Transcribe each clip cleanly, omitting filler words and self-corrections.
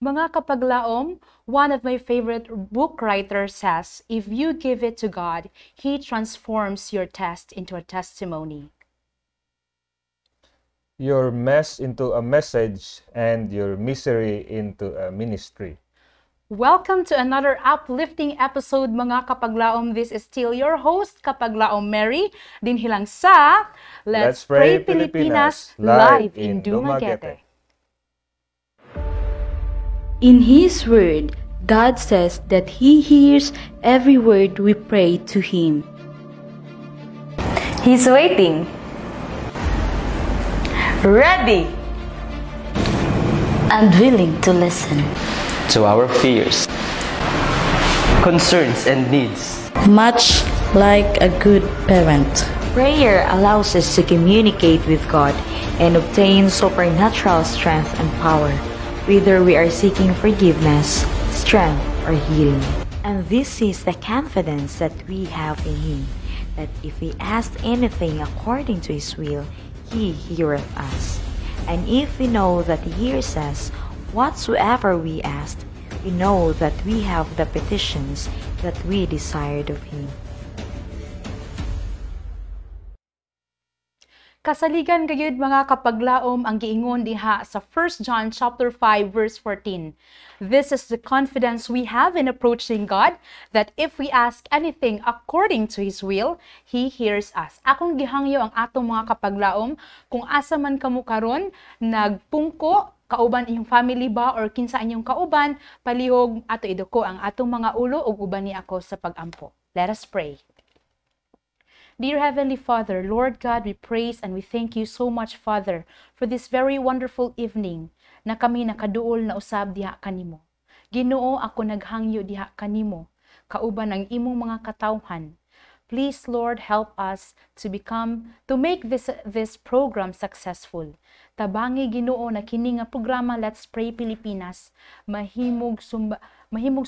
Mga kapaglaom, one of my favorite book writers says, if you give it to God, He transforms your test into a testimony. Your mess into a message and your misery into a ministry. Welcome to another uplifting episode, mga kapaglaom. This is still your host, Kapaglaom Mary, dinhilang sa Let's Pray Pilipinas, live in Dumaguete. In His Word, God says that He hears every word we pray to Him. He's waiting, ready, and willing to listen. To our fears, concerns, and needs. Much like a good parent. Prayer allows us to communicate with God and obtain supernatural strength and power, whether we are seeking forgiveness, strength, or healing. And this is the confidence that we have in Him, that if we ask anything according to His will, He heareth us. And if we know that He hears us, whatsoever we ask, we know that we have the petitions that we desired of Him. Kasaligan gayud mga kapaglaom ang giingon diha sa 1 John chapter 5 verse 14. This is the confidence we have in approaching God, that if we ask anything according to His will, He hears us. Akong gihangyo ang atong mga kapaglaom, kung asa man kamo karon nagpungko, kauban inyong family ba or kinsa inyong kauban, palihog ato iduko ang atong mga ulo ug uban ni ako sa pagampo. Let us pray. Dear Heavenly Father, Lord God, we praise and we thank you so much, Father, for this very wonderful evening na kami nakaduol na usab diha kanimo. Ginoo, ako naghangyo diha kanimo, kauban ang imong mga katawhan. Please, Lord, help us to make this program successful. Tabangi Ginoo na kini nga programa Let's Pray Pilipinas mahimog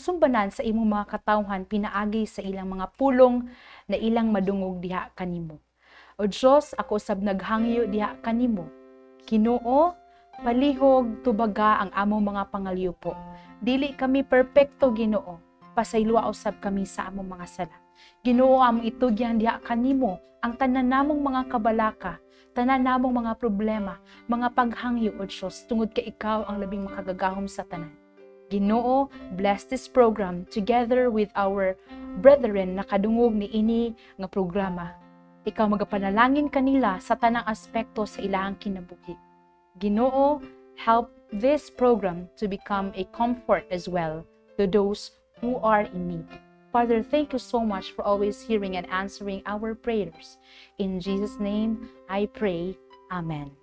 sumbanan sa imong mga katawhan pinaagi sa ilang mga pulong na ilang madungog diha kanimo. O Diyos, ako usab naghangyo diha kanimo. Ginoo, palihog tubaga ang among mga pangalyupo. Dili kami perpekto, Ginoo. Pasaylua usab kami sa among mga sala. Ginoo, among itugyan diha kanimo ang tanan namong mga kabalaka, tanan namong mga problema, mga paghangyo, O Diyos, tungod kay Ikaw ang labing makagagahom sa tanan. Ginoo, bless this program together with our brethren na kadungog ni ini nga programa. Ikaw magapanalangin kanila sa tanang aspekto sa ilahang kinabuhi. Ginoo, help this program to become a comfort as well to those who are in need. Father, thank you so much for always hearing and answering our prayers. In Jesus' name, I pray. Amen.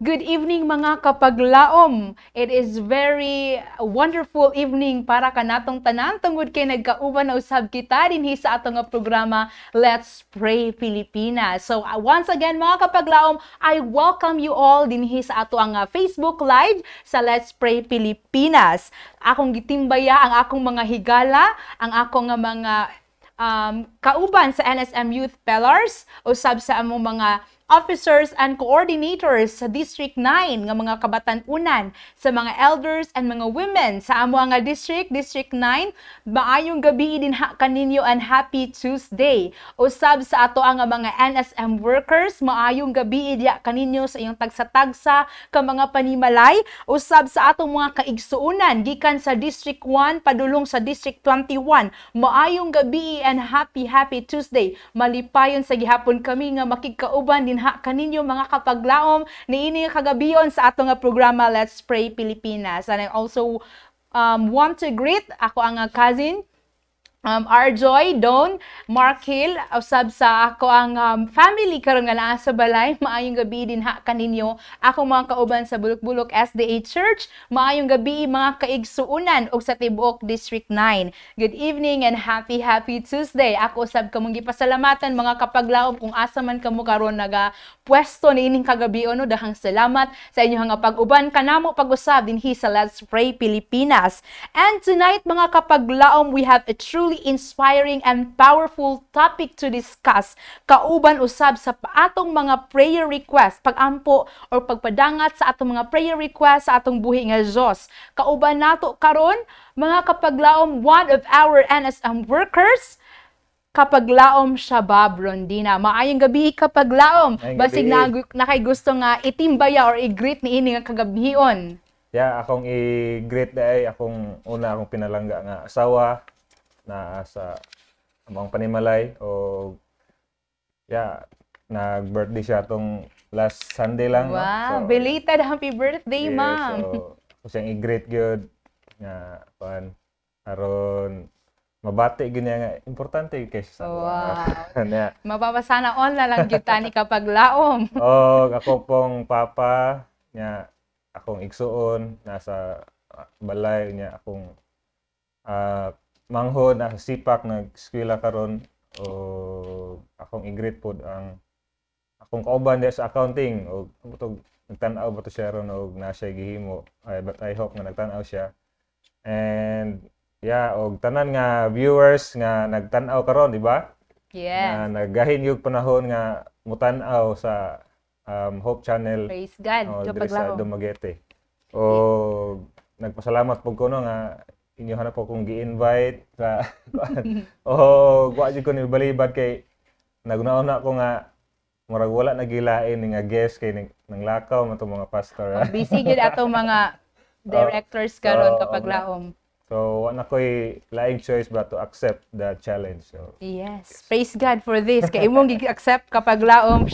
Good evening mga kapaglaom. It is very wonderful evening para kanatong tanan tungod kay nagkauban na usab kita dinhi sa atong programa Let's Pray Pilipinas. So once again mga kapaglaom, I welcome you all dinhi sa ato ang Facebook Live sa Let's Pray Pilipinas. Akong gitimbaya ang akong mga higala, ang akong mga kauban sa NSM Youth Pillars, usab sa among mga officers and coordinators sa District 9 nga mga kabatan-unan, sa mga elders and mga women sa amo nga District 9, maayong gabi din kaninyo and happy Tuesday. Usab sa ato ang mga NSM workers, maayong gabi diya kaninyo sa iyong tagsa-tagsa ka mga panimalay. Usab sa atong mga kaigsuunan gikan sa District 1 padulong sa District 21, maayong gabi and happy Tuesday. Malipayon sa gihapon kami nga makigkauban din kaninyo mga kapaglaom niini kagabiyon sa ato nga programa Let's Pray Pilipinas. And I also want to greet ako ang cousin Arjoy, Don, Mark Hill, usab sa ako ang family karon nga naa sa balay. Maayong gabi din kaninyo ako mga kauban sa Bulok-Bulok SDA Church. Maayong gabi mga kaigsuunan og sa tibuok District 9. Good evening and happy Tuesday. Ako usab kamong gipasalamatan mga kapaglaom kung asa man kamo karon naga pwesto niining kagabi no, dahang salamat sa inyong nga pag-uban kanamo pag-usab dinhi sa Let's Pray Pilipinas. And tonight mga kapaglaom, we have a truly truly inspiring and powerful topic to discuss. Kauban usab sa atong mga prayer request, pagampo or pagpadangat sa atong mga prayer request sa atong buhi nga Dios. Kauban nato karon mga kapaglaom, one of our NSM workers, kapaglaom siya Bob Rondina. Maayong gabi kapaglaom. Basig na kay gusto nga itimbaya or i-greet ni ini nga kagabhion. Yeah, akong i-greet day akong akong pinalangga nga asawa na sa among panimalay o nag-birthday siya tong last Sunday lang. Wow, no? So, belated happy birthday, yeah, ma'am. So siyang i-greet gyud nga aron mabati ganya nga importante kaysa sa wow. Mapapasana on na lang kita ni kapaglaom. Ako pong papa nya akong igsuon nasa balay nya akong manghod nasa sipak nag-eskwela karon o akong i-greet pod ang akong kauban sa accounting o nagtan-aw ba to siya ron og na siya gihimo but I hope nga nagtan-aw siya and og tanan nga viewers nga nagtan-aw karon, di ba? Yes. Na nagahin yung panahon nga mutan-aw sa Hope Channel. Praise God. Sa Dumaguete. O nagpasalamat po ko nga inyo hanap po kong gi-invite sa wa jud ko ni balibad kay nagnaon na ko nga murag wala nagilain nga guest kay nang lakaw man mga pastor. Busy gid atong mga directors karon kapaglaom. So, wala ko'y laing choice but to accept the challenge. So, yes. Praise God for this. Kaya imong gi-accept kapaglaom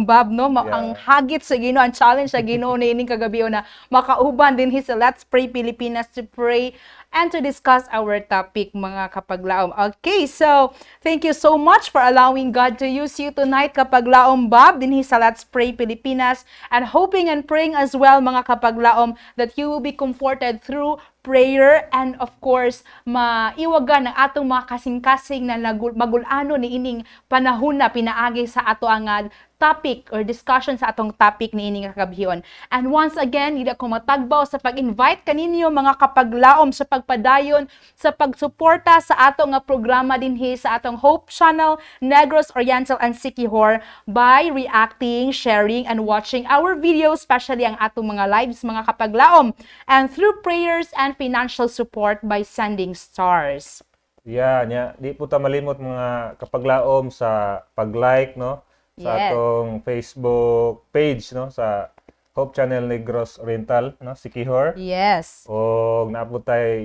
Bob, no? Ang hagit sa Ginoo, ang challenge sa Ginoo ni ining kagabi na makauban din sa Let's Pray Pilipinas to pray and to discuss our topic, mga kapaglaom. Okay, so thank you so much for allowing God to use you tonight, kapaglaom Bob, din sa Let's Pray Pilipinas, and hoping and praying as well, mga kapaglaom, that you will be comforted through prayer and of course, maiwagan ng atong mga kasing-kasing na magulano ni ining panahon na pinaagi sa ato ang topic or discussion sa atong topic ni ining kakabhion. And once again, hindi ako matagbaw sa pag-invite kaninyo mga kapaglaom sa pagpadayon, sa pagsuporta sa atong programa dinhi sa atong Hope Channel, Negros Oriental and Siquijor by reacting, sharing, and watching our videos, especially ang atong mga lives mga kapaglaom, and through prayers and financial support by sending stars. Di po ta malimot mga kapaglaom sa pag-like, no? Sa atong Facebook page, no, sa Hope Channel Negros Oriental, no, Siquijor. Yes. O naabot tayo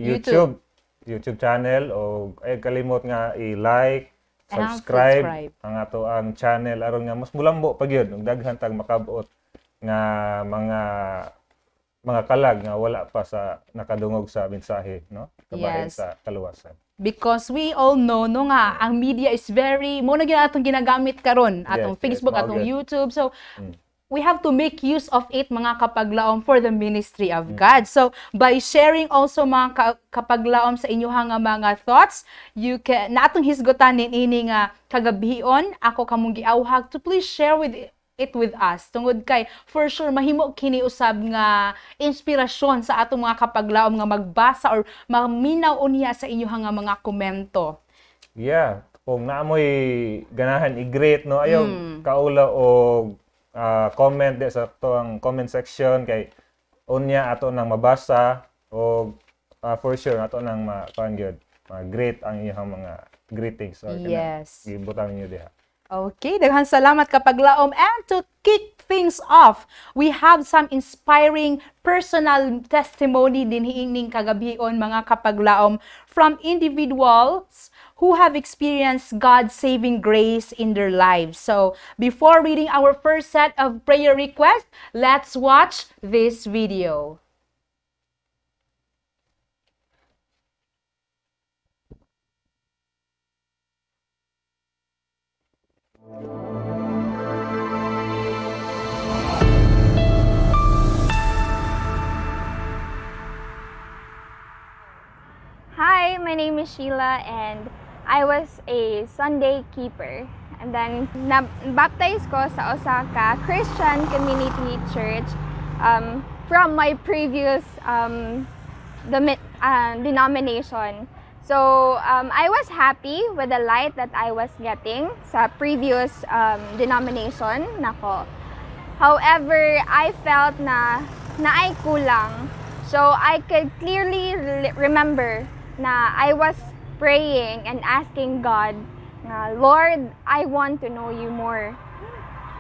YouTube channel o ay kalimot nga i-like, subscribe ang ato ang channel aron nga mas mulambo pag yun ug daghan tag makabot nga mga kalag nga wala pa sa nakadungog sa mensahe, no, kabahin sa kaluwasan. Because we all know nga ang media is very mo na atong ginagamit karon atong Facebook, atong YouTube. So we have to make use of it mga kapaglaom for the ministry of God. So by sharing also mga kapaglaom sa inyohang mga thoughts, you can natong hisgotan ini nga kagabion ako kamong giawhag to please share with it with us. Tungod kay, for sure, mahimo kini usab nga inspirasyon sa atong mga kapaglaom nga magbasa or maminaw unya sa inyohang mga komento. Yeah, kung naamoy ganahan i-greet, no, ayaw kaula o comment sa to ang comment section kay unya ato nang mabasa o for sure ato nang ma-greet ang inyong mga greetings or ibutang niyo diha. Okay, daghan salamat kapaglaom. And to kick things off, we have some inspiring personal testimony din hiing kagabion mga kapaglaom from individuals who have experienced God's saving grace in their lives. So, before reading our first set of prayer requests, let's watch this video. Hi, my name is Sheila and I was a Sunday keeper. And then, na-baptize ko sa Osaka Christian Community Church from my previous denomination. So, I was happy with the light that I was getting sa previous denomination nako. However, I felt na ay kulang. So, I could clearly remember na I was praying and asking God, Lord, I want to know you more.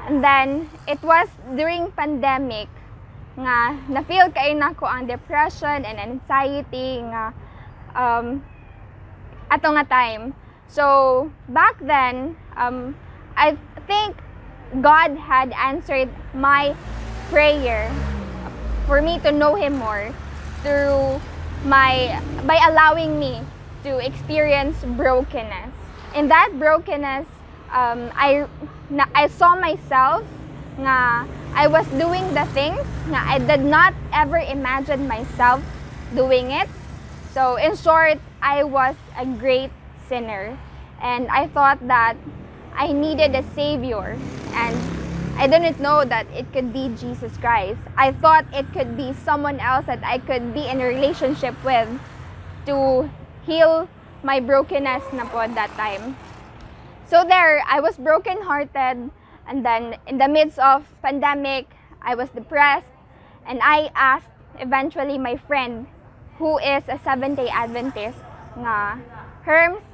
And then, it was during pandemic nga na-feel kayo nako ang depression and anxiety nga ato nga time. So, back then, I think God had answered my prayer for me to know Him more by allowing me to experience brokenness. In that brokenness, I saw myself nga I was doing the things nga I did not ever imagine myself doing it. So in short, I was a great sinner, and I thought that I needed a savior, and I didn't know that it could be Jesus Christ. I thought it could be someone else that I could be in a relationship with to heal my brokenness na po at that time. So there, I was brokenhearted, and then in the midst of pandemic, I was depressed, and I asked eventually my friend who is a Seventh-day Adventist nga, Herms,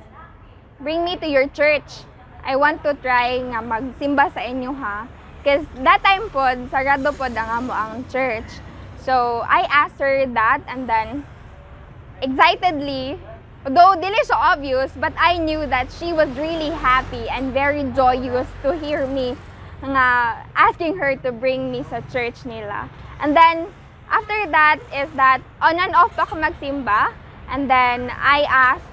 bring me to your church. I want to try nga magsimba sa inyo ha. Because that time po, sarado po nga mo ang church. So, I asked her that, and then, excitedly, though dili siya obvious, but I knew that she was really happy and very joyous to hear me nga asking her to bring me sa church nila. And then, after that is that on and off ako magsimba, and then I asked,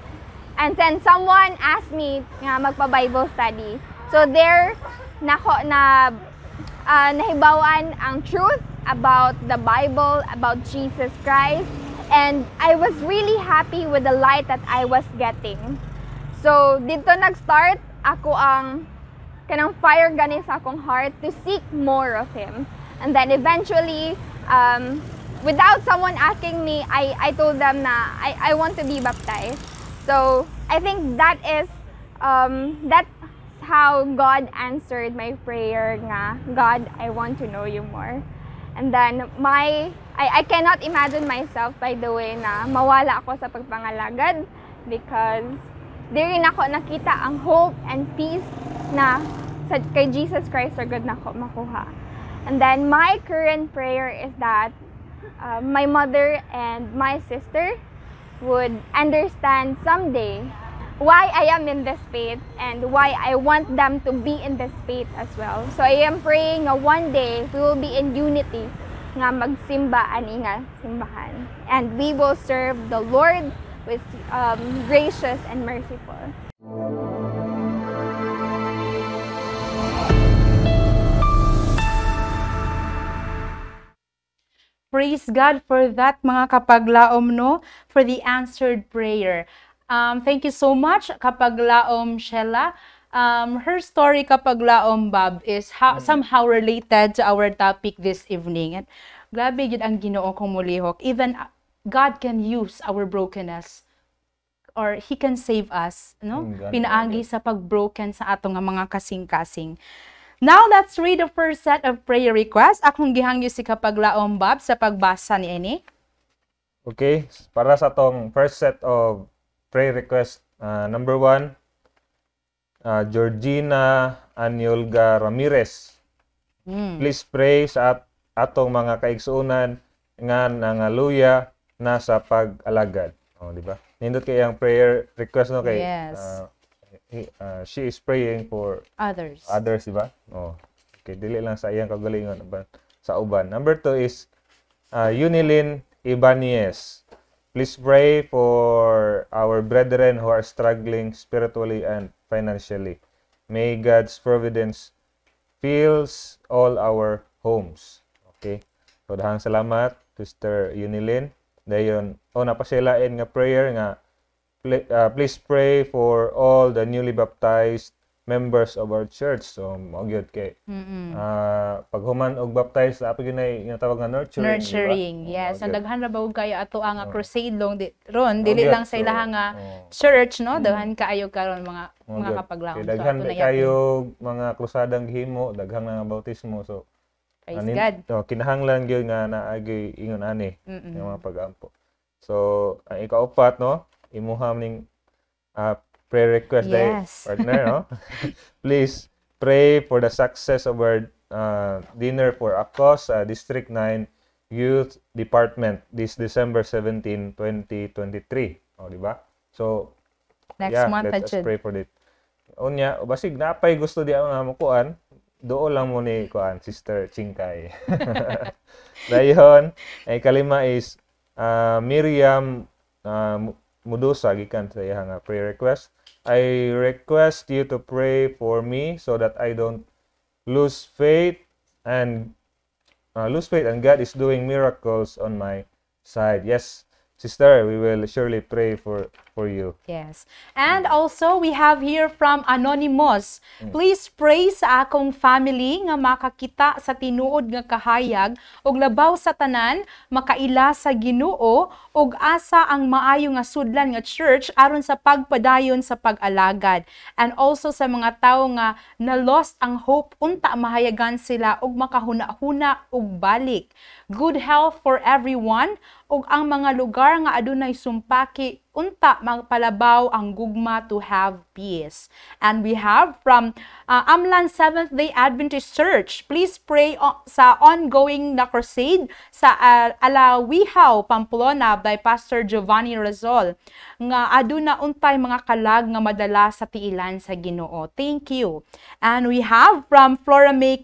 and then someone asked me nga magpa-Bible study. So there, nahibawan ang truth about the Bible, about Jesus Christ, and I was really happy with the light that I was getting. So dito nag-start ako ang kanang fire gani sa akong heart to seek more of Him. And then eventually, without someone asking me, I told them na I want to be baptized. So I think that is that's how God answered my prayer nga, God, I want to know you more. And then I cannot imagine myself, by the way, na mawala ako sa pagpangalagad, because dirin ako nakita ang hope and peace na kay Jesus Christ are good na ako makuha. And then my current prayer is that my mother and my sister would understand someday why I am in this faith and why I want them to be in this faith as well. So I am praying na one day we will be in unity nga magsimba ani nga simbahan, and we will serve the Lord with gracious and merciful. Praise God for that, mga kapaglaom, no? For the answered prayer. Thank you so much, kapaglaom Sheila. Her story, kapaglaom Bob, is somehow related to our topic this evening. And grabe yun ang Ginoo kong mulihok. Even God can use our brokenness, or He can save us, no? Pinaagi sa pagbroken sa atong mga kasing-kasing. Now, let's read the first set of prayer requests. Akong gihangyo si kapaglaom Bob sa pagbasa ni ini. Okay, para sa tong first set of prayer requests, number 1, Georgina Anyolga Ramirez. Please pray sa atong mga kaigsuonan nga nangaluya na sa pag-alagad. Oh, di ba? Nindot kay ang prayer request, no, kay Yes. She is praying for Others. di ba? Oh. Okay, dili lang sa iyang kagalingon sa uban. Number 2 is Yunilin Ibanez. Please pray for our brethren who are struggling spiritually and financially. May God's providence fills all our homes. Okay? So, dahang salamat, Sister Yunilin. Dayon, napasilain nga prayer nga, please pray for all the newly baptized members of our church. So mao gyud kay pag human og baptize sa apig ginay nga tawag nga nurturing. Nurturing, Diba? yes. Mao gyud. Daghan ra ba kayo ato ang crusade long dili gyud. lang sa So, ilaha nga church, no? Mm. Daghan kaayo karon mga Mao gyud. kapaglaom. Kay So, daghan ato di na kayo mga krusadang gihimo, daghan nga bautismo. So praise God. kinahanglan gyud nga naagi ingon ani Mm-mm. nga mga pag-ampo. So ang ikaupat, no, imuha ning prayer request Yes. partner, no? Please pray for the success of our dinner for ACOS District 9 Youth Department this December 17, 2023. O, di ba? So, Next month let us jud. pray for it. Unya, basig napay gusto di ang mga kuan, doon lang mo ni kuan, Sister Chingkay. Dayon, ay kalima is Miriam Mudusa, gikan sa iyang prayer request. I request you to pray for me so that I don't lose faith and God is doing miracles on my side. Yes, sister, we will surely pray for you. Yes. And also, we have here from Anonymous. Please pray sa akong family nga makakita sa tinuod nga kahayag ug labaw sa tanan, makaila sa Ginoo ug asa ang maayo nga sudlan nga church aron sa pagpadayon sa pag-alagad. And also sa mga tawo nga na lost ang hope unta mahayagan sila ug makahuna-huna ug balik. Good health for everyone ug ang mga lugar nga adunay sumpaki unta magpalabaw ang gugma to have peace. And we have from Amlan Seventh-day Adventist Church. Please pray sa ongoing na crusade sa Alawihaw, Pamplona by Pastor Giovanni Razol nga aduna untay mga kalag nga madala sa tiilan sa Ginoo. Thank you. And we have from Flora May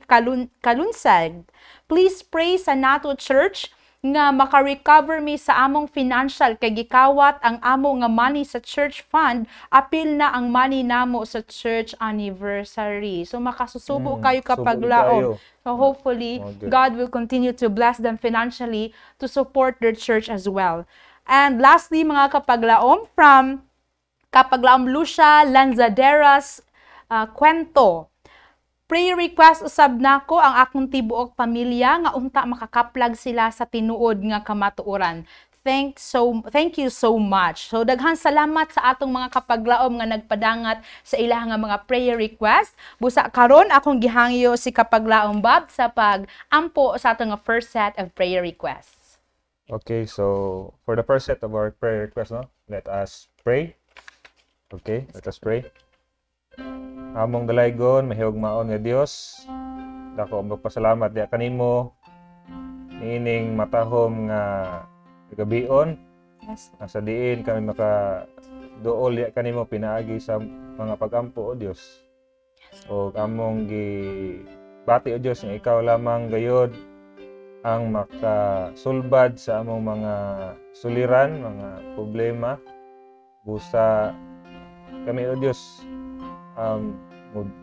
Kalunsag. Please pray sa Nato Church nga maka-recover mi sa among financial kay gikawat ang amo nga money sa church fund, apil na ang money namo sa church anniversary. So makasusubo kayo kapag subo laom. kayo. So hopefully Okay. God will continue to bless them financially to support their church as well. And lastly mga kapaglaom, from Kapaglaom Lucia Lanzaderas Kwento. Prayer request usab nako ang akong tibuok pamilya nga unta makakaplag sila sa tinuod nga kamatuoran. Thank you so much. So daghan salamat sa atong mga kapaglaom nga nagpadangat sa ilang nga mga prayer request. Busa karon akong gihangyo si Kapaglaom Bob sa pag-ampo sa atong nga first set of prayer requests. Okay, so for the first set of our prayer request, no, let us pray. Okay, let us pray. Among dalaygon, mahigugmaon nga Dios, dako magpasalamat diha kanimo niining matahom nga gabion. Yes. Sa diin kami makaduol diha kanimo pinaagi sa mga pagampo o Dios. O among gibati o Dios nga ikaw lamang gayod ang makasulbad sa among mga suliran, mga problema. Busa kami o Dios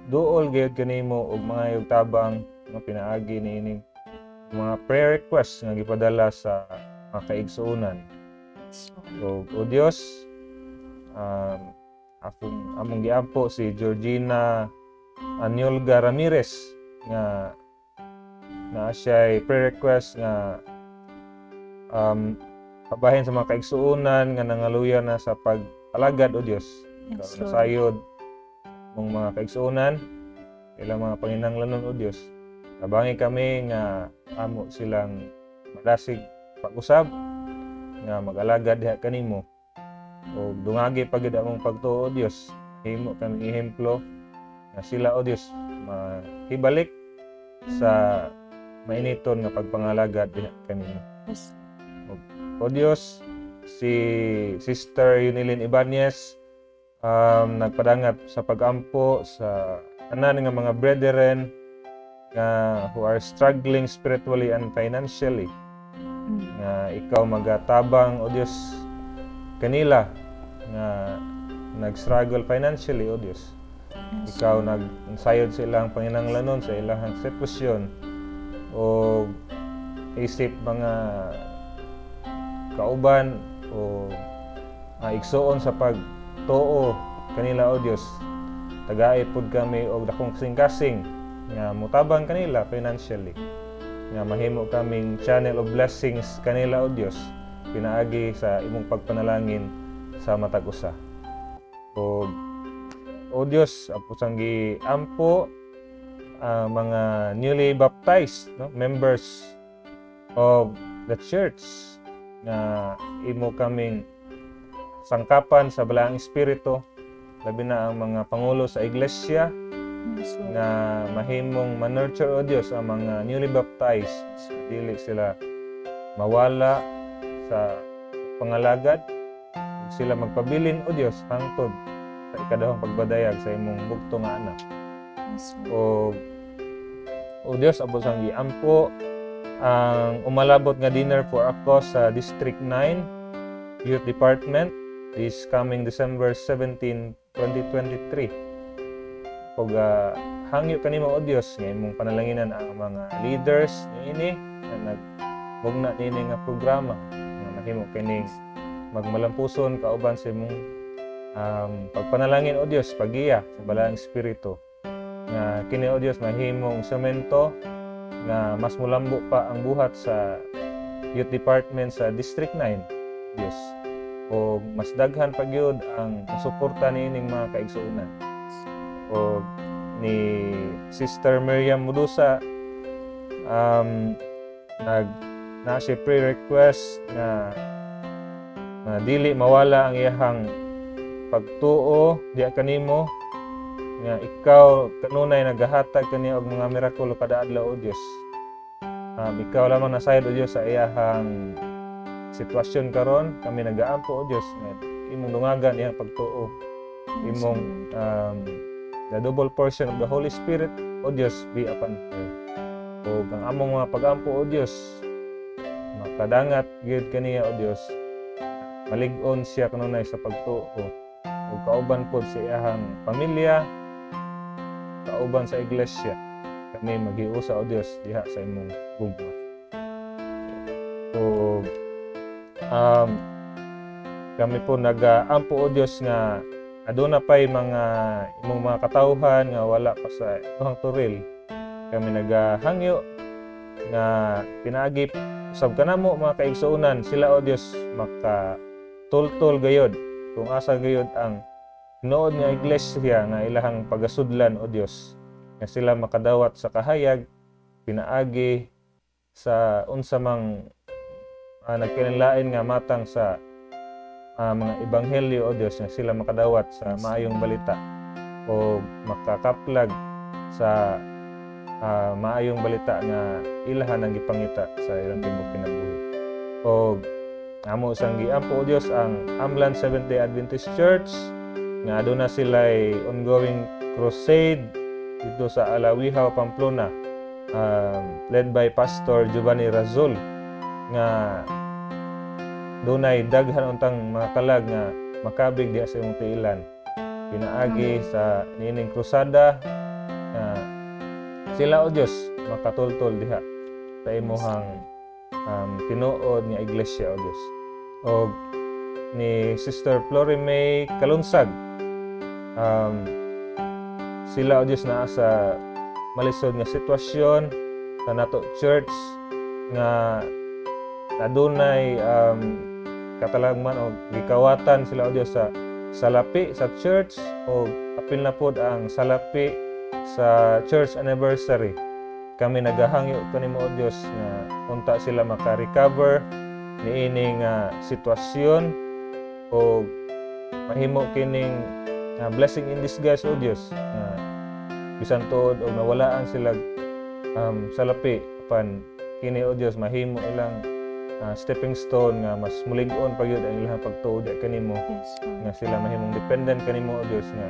duol gayud kanimo og mga yugtabang nga pinaagi niining mga prayer requests nga gipadala sa mga kaigsuonan. So, o Dios, among giampo si Georgina Anyolga Ramirez nga na siya prayer request nga kabahin sa mga kaigsuonan nga nangaluya na sa pag-alagad o Dios. Yes, Ikaw Lord. nasayod mong mga kaigsuonan, ilang mga panginahanglanon o Dios. Nabangi kami nga amo silang madasig pag-usab nga mag-alagad diha kanimo. O dungagi pagid among pagtuo o Dios. Himo kami ehemplo nga sila o Dios mahibalik sa mainiton nga pagpangalagad diha kanimo. Yes. O Dios, si Sister Yunilin Ibanez nagpadangat sa pag-ampo sa tanan nga mga brethren who are struggling spiritually and financially. Nga ikaw magatabang o Dios kanila nga nag-struggle financially o Dios. Ikaw nagsayod sa ilang panginahanglanon sa ilang sitwasyon o isip mga kauban o igsuon sa pagtuo kanila o Dios tagay pud kami og dakong kasing-kasing nga mutabang kanila financially, nga mahimo kaming channel of blessings kanila o Dios pinaagi sa imong pagpanalangin sa matag usa. O Dios, apusang giampo mga newly baptized, no, members of the church nga imo kaming sangkapan sa balaang espiritu, labi na ang mga pangulo sa iglesia na mahimong manurture o Dios ang mga newly baptized, dili sila mawala sa pangalagad, sila magpabilin o Dios hangtod sa ikadahong pagbadayag sa imong bugto nga anak. O Dios, apusang giampo ang umalabot nga dinner for ako sa District 9 Youth Department this coming December 17, 2023. Ug hangyo kanimo o Dios nga imong panalanginan ang mga leaders niini nga nagbugna niini nga programa nga mahimo kining magmalampuson kauban sa imong pagpanalangin o Dios, pagiya sa balaang espiritu nga kini o Dios mahimong semento nga mas mulambo pa ang buhat sa youth department sa District 9 Dios, o mas daghan pa gyud ang suporta niining mga kaigsuonan. O ni Sister Miriam Mudusa na siya pre-request na dili mawala ang iyahang pagtuo diya kanimo nga ikaw kanunay nagahatag kaniya og mga mirakulo kada adlaw o Dios. Ikaw lamang nasayod o Dios sa iyahang sitwasyon karon, kami nagaampo o Dios nga imong dungagan iyang pagtuo, imong the double portion of the Holy Spirit o Dios be upon her. O ang among mga pag-ampo o Dios makadangat gyud kaniya o Dios, malig-on siya kanunay sa pagtuo o kauban pod sa iyahang pamilya, kauban sa iglesia, kami maghiusa o Dios diha sa imong gugma. So kami po nag-ampo o Dios nga aduna pay mga imong mga katawhan nga wala pa sa imong turil, kami naghangyo nga pinaagi usab kanamo mga kaigsuonan sila o Dios makatultol gayod kung asa gayod ang nood nga iglesia nga ilahang pagasudlan o Dios, nga sila makadawat sa kahayag pinaagi sa unsa mang nagkinalain nga matang sa mga ebanghelyo o Dios, nga sila makadawat sa maayong balita o makakaplag sa maayong balita nga ilahan ang gipangita sa ilang tibuok kinabuhi. O amo sang giampo o Dios ang Amlan Seventh-day Adventist Church nga aduna sila'y ongoing crusade dito sa Alawihaw, Pamplona, led by Pastor Giovanni Razul, nga dunay daghan untang mga kalag nga makabig diha sa imong tiilan pinaagi sa niining krusada, sila o Dios makatultol diha sa imong tinuod nga iglesia o Dios. O ni Sister Flory May Kalunsag, sila o Dios naa sa malisod nga sitwasyon sa nato church nga adunay katalagman o gikawatan sila o Dios sa salapi sa church, o apil na pod ang salapi sa church anniversary. Kami nagahangyo kanimo o Dios nga unta sila maka-recover niining sitwasyon o mahimo kining blessing in disguise o Dios nga bisan tuod og nawalaan sila salapi apan kini o Dios mahimo ilang stepping stone nga mas mulig-on pa gyud ang ilang pagtuod kanimo, nga sila mahimong dependent kanimo o Dios, nga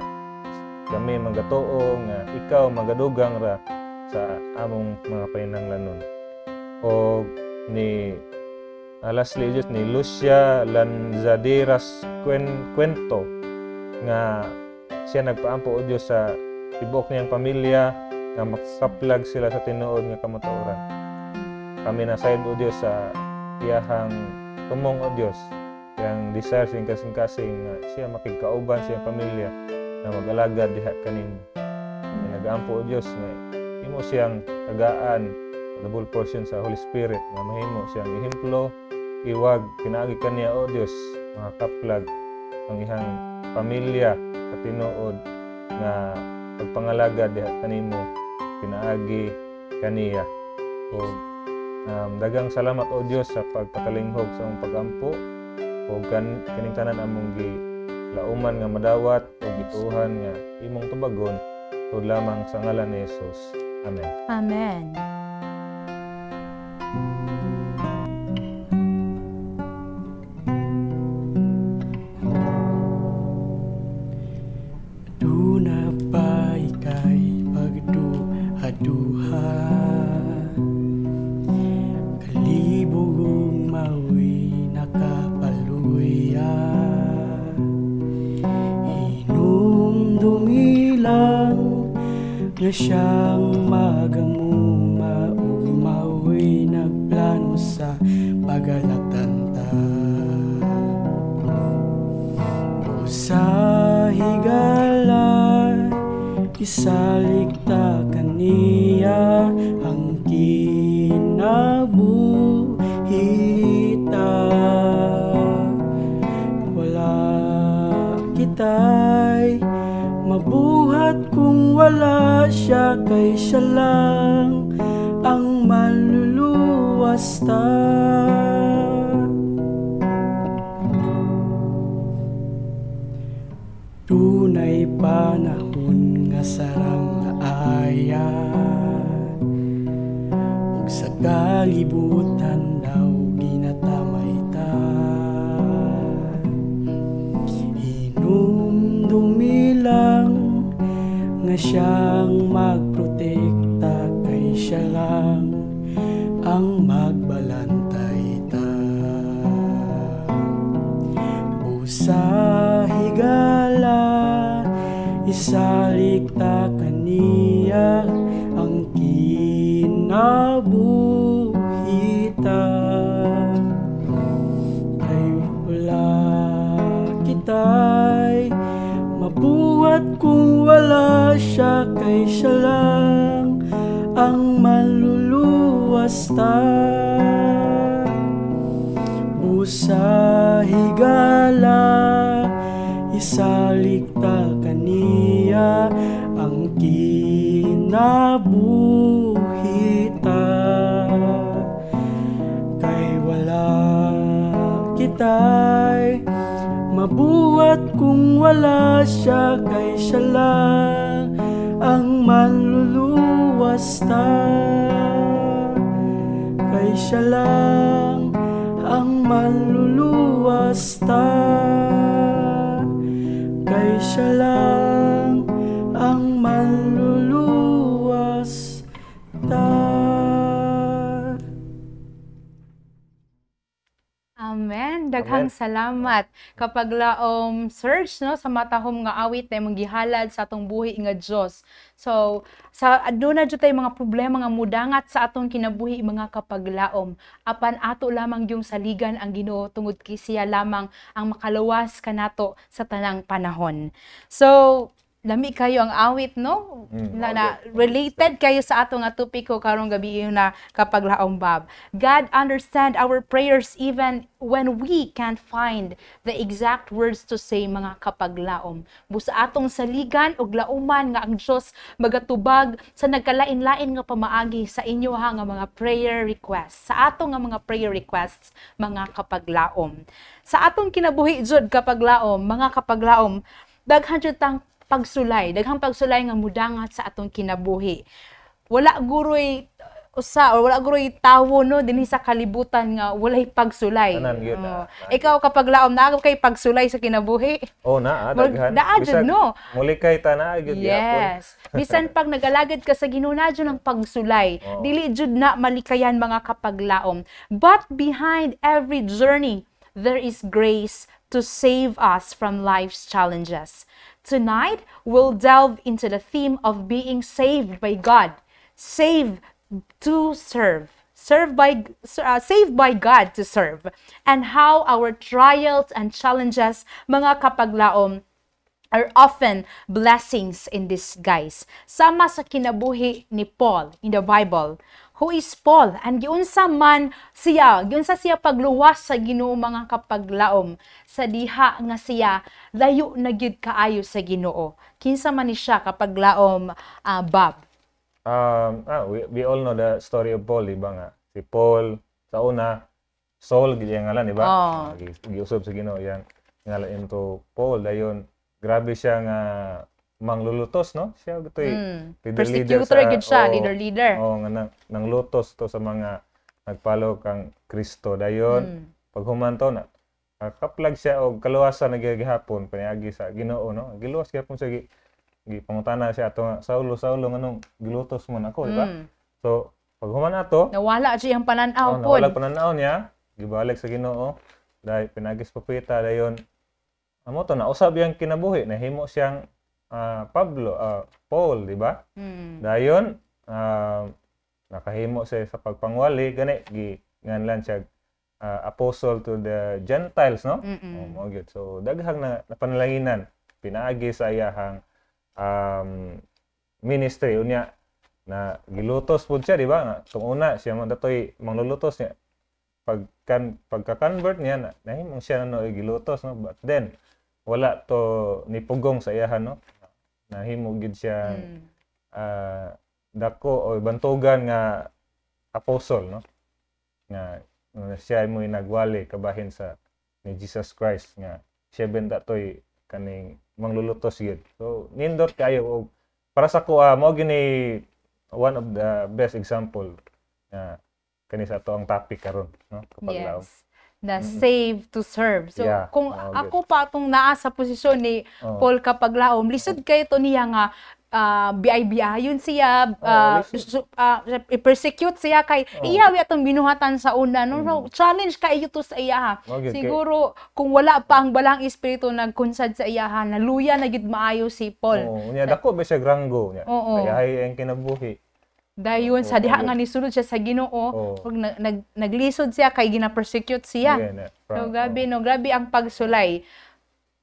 kami magatuo nga ikaw magadugang ra sa among mga painanglanon. O ni lastly Diyos ni Lucia Lanzaderas Cuento nga siya nagpaampo o Diyos sa tibuok niyang pamilya nga makaplag sila sa tinuod nga kamatuoran. Kami nasayod o Diyos sa iyahang tumong o Diyos, yang desire sing kasing-kasing nga siya makigkauban sa iyang pamilya na mag-alagad diha kanimo. Nagaampo o Dios nga imo siyang tagaan double portion sa Holy Spirit nga mahimo siyang ehemplo iwag pinaagi kaniya o Dios mga kaplag ang ihang pamilya sa tinuod nga pagpangalagad diha kanimo pinaagi kaniya. O dagang salamat o Dios sa pagpakalinghog sa among pagampo o kaning tanan among lauman nga madawat o gituhan nga imong tubagon tod lamang sa ngalan ni Jesus. Amen. Amen. Duna pa ikay pagduha-duha kalibog maoy nakapaluya dumilang na siyang magamuma umawi nagplano sa pagalatanta o sa higala isaligta kaniya ang kinabuhita wala kita'y mabuhat kung wala siya kay siya lang ang maluluwas ta. Tunay panahon nga sarang aya ug sa kalibutan daw ginatamay ta. Dumilang nga siyang magprotekta kay siya lang ang magbalantay ta. Busa higala isaligta kaniya ang kinabuhita kay wala kita'y mabuhat kung wala siya kay siya lang ang maluluwas ta. Busa higala isaligta kaniya ang kinabuhita kay wala kita'y mabuhat kung wala siya kay siya lang ang maluluwas ta. Kay siya lang ang maluluwas ta. Kay siya lang ang maluluwas ta. Amen. Daghang salamat kapag laom search no sa matahom nga awit na imong gihalad sa atong buhi nga Dios. So sa aduna jud tay mga problema nga mudangat sa atong kinabuhi mga kapaglaom. Apan ato lamang yung saligan ang Ginoo tungod kay siya lamang ang makalawas kanato sa tanang panahon. So lami kayo ang awit no na related kayo sa atong topiko karong gabi na kapag laom bab. God understand our prayers even when we can't find the exact words to say mga kapaglaom. Busa atong saligan og lauman nga ang Dios magatubag sa nagkalain-lain nga pamaagi sa inyo nga mga prayer requests. Sa atong nga mga prayer requests mga kapaglaom. Sa atong kinabuhi jud kapaglaom, mga kapaglaom, daghan jud tang pagsulay, daghang pagsulay nga mudangat sa atong kinabuhi. Wala guroy usa or wala guroy tawo no dinhi sa kalibutan nga walay pagsulay. Ikaw kapag laom na kay pagsulay sa kinabuhi. Oh na daghan. Daadjud no. Muli kay ta na gyud yes. Bisan pag nagalagad ka sa Ginoo na jud ang pagsulay. Dili jud na malikayan mga kapaglaom. But behind every journey there is grace to save us from life's challenges. Tonight, we'll delve into the theme of being saved by God. Saved to serve. Saved by God to serve. And how our trials and challenges, mga kapaglaom, are often blessings in disguise. Sama sa kinabuhi ni Paul in the Bible. Who is Paul? And giunsa siya pagluwas sa Ginoo mga kapaglaom. Sa diha nga siya layo na gyud kaayo sa Ginoo. Kinsa man ni siya kapaglaom, Bob? We all know the story of Paul, di ba nga? Si Paul, sa una, Saul, yung ngalan, di ba? Oh. Giusob sa Ginoo, yung ngalan into Paul. Dayon, grabe siya nga manglulutos, no? Siya gitoy Persecutor gid siya, leader. Oh, nga nang lutos to sa mga nagpalo kang Kristo. Dayon, pag humanto na kaplag siya og kaluwasan na gihapon paniagi sa Ginoo, no? Giluwas gyapon siya gipangutana siya ato nga, Saulo nganong gilutos mo nako, di ba? So, pag human ato, nawala siya ang pananaw pod. Nawala pananaw niya, gibalik sa Ginoo, dahil pinagis papita dayon. Amo to na usab yang kinabuhi, nahimo siyang Paul, di ba? Dayon, nakahimo siya sa pagpangwali, gani nganlan siya apostle to the Gentiles, no? Mo gyud. So daghang na panalaginan pinaagi sa iyahang ministry unya na gilutos pud siya, di ba? Nga tung una siya man datoy manglulutos niya. Pagka-convert niya nahimong siya no gilutos, no? But then wala to nipugong sa iyahan, no? Nahimo gid siya dako o bantugan nga apostle, no? Nga siya mo nagwali kabahin sa ni Jesus Christ nga siya benta toy kaning manglulutos gid. So nindot kayo og para sa ko mao gini one of the best example nga kani sa to ang topic karon, no? Kapag Yes. Na save to serve. So, Yeah. kung ako pa itong naa sa posisyon ni Paul kapaglaom, lisod kayo to niya nga biay-biayon siya, i-persecute siya kay iyawi atong binuhatan sa una. No? So, challenge kayo to sa iya. Siguro, kung wala pa ang balang espiritu nagkunsad sa iya, naluya na gid maayo si Paul. Unya dako ba siya granggo niya. Kaya ang kinabuhi. Dayon sa diha nga nisulod siya sa Ginoo, ug naglisod siya kay gina-persecute siya. So grabe ang pagsulay.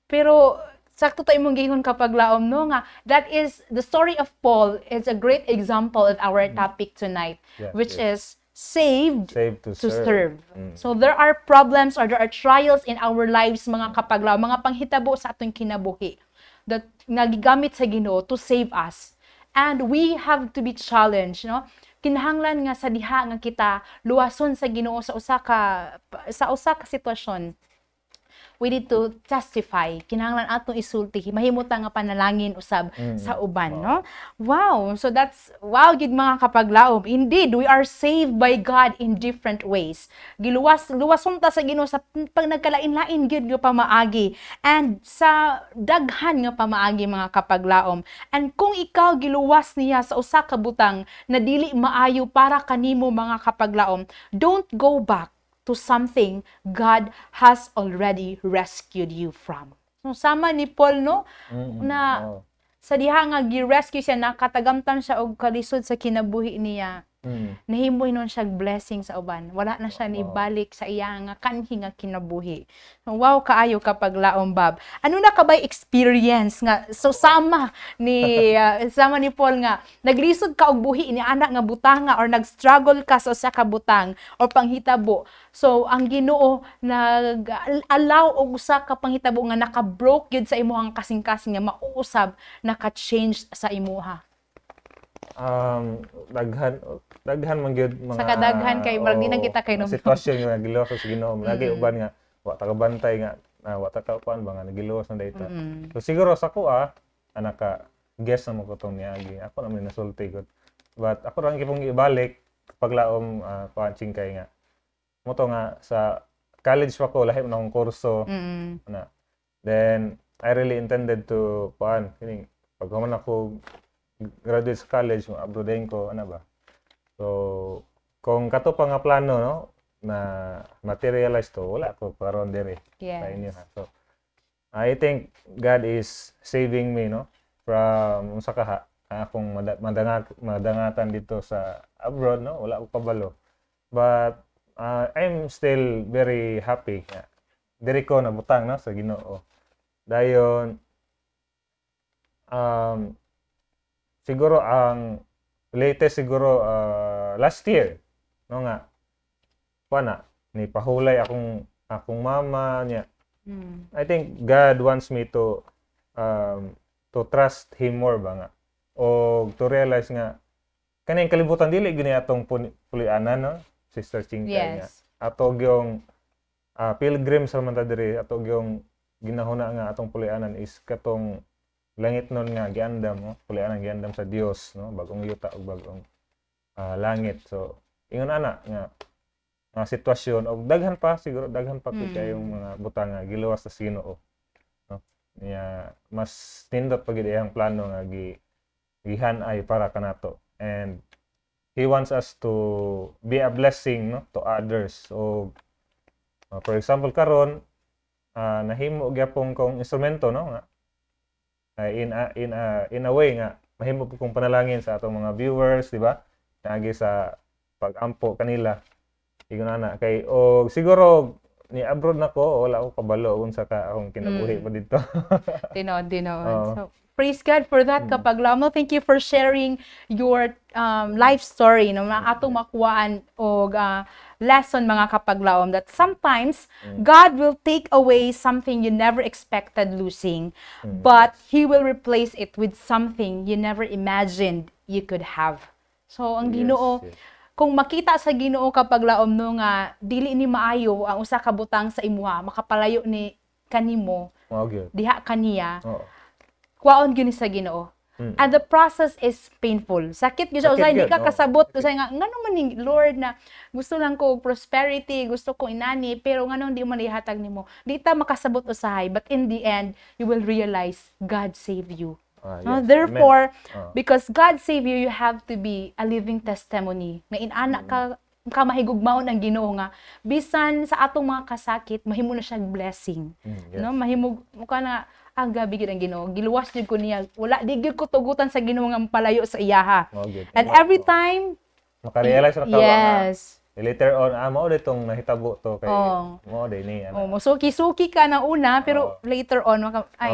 Pero sakto ta imong gingon kapaglaom, no, nga that is the story of Paul is a great example of our topic tonight, which is saved to serve. So there are problems or there are trials in our lives mga kapaglaom, mga panghitabo sa atong kinabuhi that nagigamit sa Ginoo to save us. And we have to be challenged, no? Kinahanglan nga sa diha nga kita luwason sa Ginoo sa usa ka sitwasyon. We need to testify. Kinahanglan atong isulti, mahimota nga panalangin usab sa uban, no? Wow. So that's gid mga kapaglaom. Indeed, we are saved by God in different ways. Luwason ta sa Ginoo sa pag nagkalain-lain gyud nga pamaagi and sa daghan nga pamaagi mga kapaglaom. And kung ikaw giluwas niya sa usa ka butang na dili maayo para kanimo mga kapaglaom, don't go back to something God has already rescued you from. So, sama ni Paul, no? Na sa diha nga gi-rescue siya, nakatagamtam siya og kalisod sa kinabuhi niya. Nahimoy nun siya blessing sa uban. Wala na siya nibalik sa iya nga kanhi nga kinabuhi. Wow, kaayo kapaglaom, Bob. Ano na kabay experience nga so sama ni Paul nga naglisod ka og buhi ni anak nga butanga or nag-struggle ka sa ka butang or panghitabo. So ang Ginoo nag-allow og usa ka panghitabo nga naka-broke gyud sa imong kasing-kasing nga mauusab, naka-change sa imuha. Daghan man gyud mga sa kadaghan kay marag di na kita kay sitwasyon nga nagiluwas sa Ginoo. Lagi uban nga wa ta kabantay nga wa ta kaupan ba nga nagiluwas na dayta. So siguro sa ko anak ka guess na mo ko tong niagi. Ako na may nasulti gud. But ako ra gipong ibalik paglaom panching kay nga mo to nga sa college pa ko lahi na akong kurso na. Then I really intended to kining pag human ako graduate sa college, abroadin ko, ano ba? So, kung kato pa nga plano, no, na materialize to, wala ko karon dire sa inyo. So, I think God is saving me, no, from sakaha akong madangatan dito sa abroad, no, wala ko kabalo. But I'm still very happy. Dire ko na butang, no, sa Ginoo. Dayon siguro ang latest siguro last year, no nga. Pana ni pahulay akong mama niya. I think God wants me to trust him more ba nga. O to realize nga kaning kalibutan dili gini atong pulianan, no? Sister Chingkay niya. Atog yung pilgrim sa man ta diri, atog yung ginahuna nga atong pulianan is katong langit nun nga giandam, no? Pulianan giandam sa Dios, no? Bagong yuta ug bagong langit. So ingon ana nga sitwasyon og daghan pa siguro kayong mga butang nga giluwas sa Ginoo, no? Niya mas nindot pagid iyang plano nga gihanay para kanato, and he wants us to be a blessing, no, to others. So for example karon nahimo gyapon kong instrumento, no, nga in a way nga mahimo po kong panalangin sa atong mga viewers, di ba? Naagi sa pag-ampo kanila. Ingon ana kay og siguro ni abroad nako wala ako kabalo unsa ka akong kinabuhi pa dito. Tinod. So praise God for that, Kapaglaom. Thank you for sharing your life story, no, mga atong makuhaan og lesson, mga Kapaglaom, that sometimes God will take away something you never expected losing, but He will replace it with something you never imagined you could have. So ang Ginoo, kung makita sa Ginoo, Kapaglaom, no, nga dili ni maayo ang usa ka butang sa imuha, makapalayo ni kanimo, diha kaniya. Kwaon gyud ni sa Ginoo. And the process is painful. Sakit gyud siya, usay di ka kasabot, usay nga ngano man ni Lord na gusto lang ko prosperity, gusto ko inani, pero ngano di mo ihatag nimo. Di ta makasabot usahay, but in the end you will realize God saved you. Yes, therefore, because God saved you, you have to be a living testimony. Nga inana ka mahigugmaon ang Ginoo nga bisan sa atong mga kasakit mahimo na siya blessing. No, mahimo mo ka na gabi gid ang Ginoo. Giluwas jud ko niya. Wala di gyud ko tugutan sa Ginoo nga palayo sa iyaha. And every time maka-realize ra ka yes. Later on, mao ditong nahitabo to kay mao di ni ana. Musuki-suki ka na una pero later on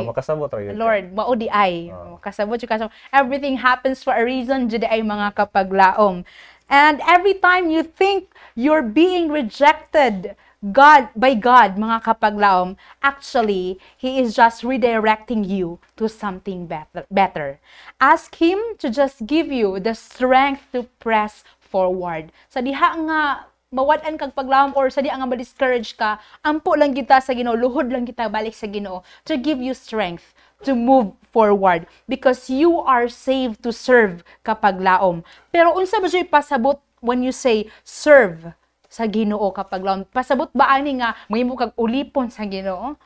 makasabot ra gyud. Lord, mao di ay. Makasabot jud ka. So everything happens for a reason, jud ay mga Kapaglaom. And every time you think you're being rejected by God, mga Kapaglaom, actually, He is just redirecting you to something better. Ask Him to just give you the strength to press forward. Sa diha nga mawad-an kag paglaom or sa diha nga ma-discourage ka, ampo lang kita sa Ginoo, luhod lang kita balik sa Ginoo to give you strength to move forward because you are saved to serve, Kapaglaom. Pero unsa ba siya pasabot when you say serve sa Ginoo, Kapaglaom? Pasabot ba ani nga mahimo kag ulipon sa Ginoo?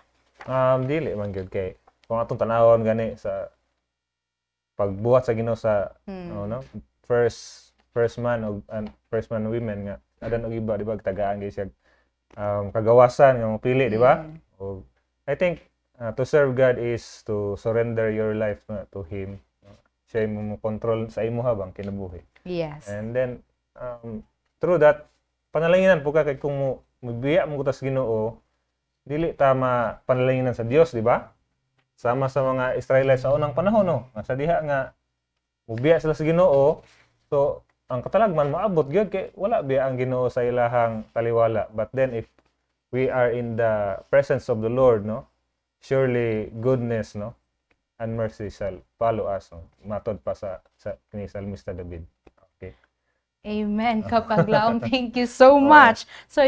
Dili man gyud kay kung atong tanawon gani sa pagbuhat sa Ginoo sa no, first man women nga adan og iba, di ba, tagaan gyud siya kagawasan nga mopili, di ba? I think to serve God is to surrender your life to Him. Siya mo control sa imo habang kinabuhi. Yes. And then through that panalanginan po ka kay kung mubiya mo kutas Ginoo, dili tama panalanginan sa Dios, di ba? Sama sa mga Israelites sa unang panahon, no? Sa diha nga mubiya sila sa Ginoo, so ang katalagman maabot gyud kay wala biya ang Ginoo sa ilahang taliwala. But then if we are in the presence of the Lord, no, surely goodness, no, and mercy shall follow us, no? Matod pa sa ni Salmista David. Okay. Amen, Kapaglaom. Thank you so much. So,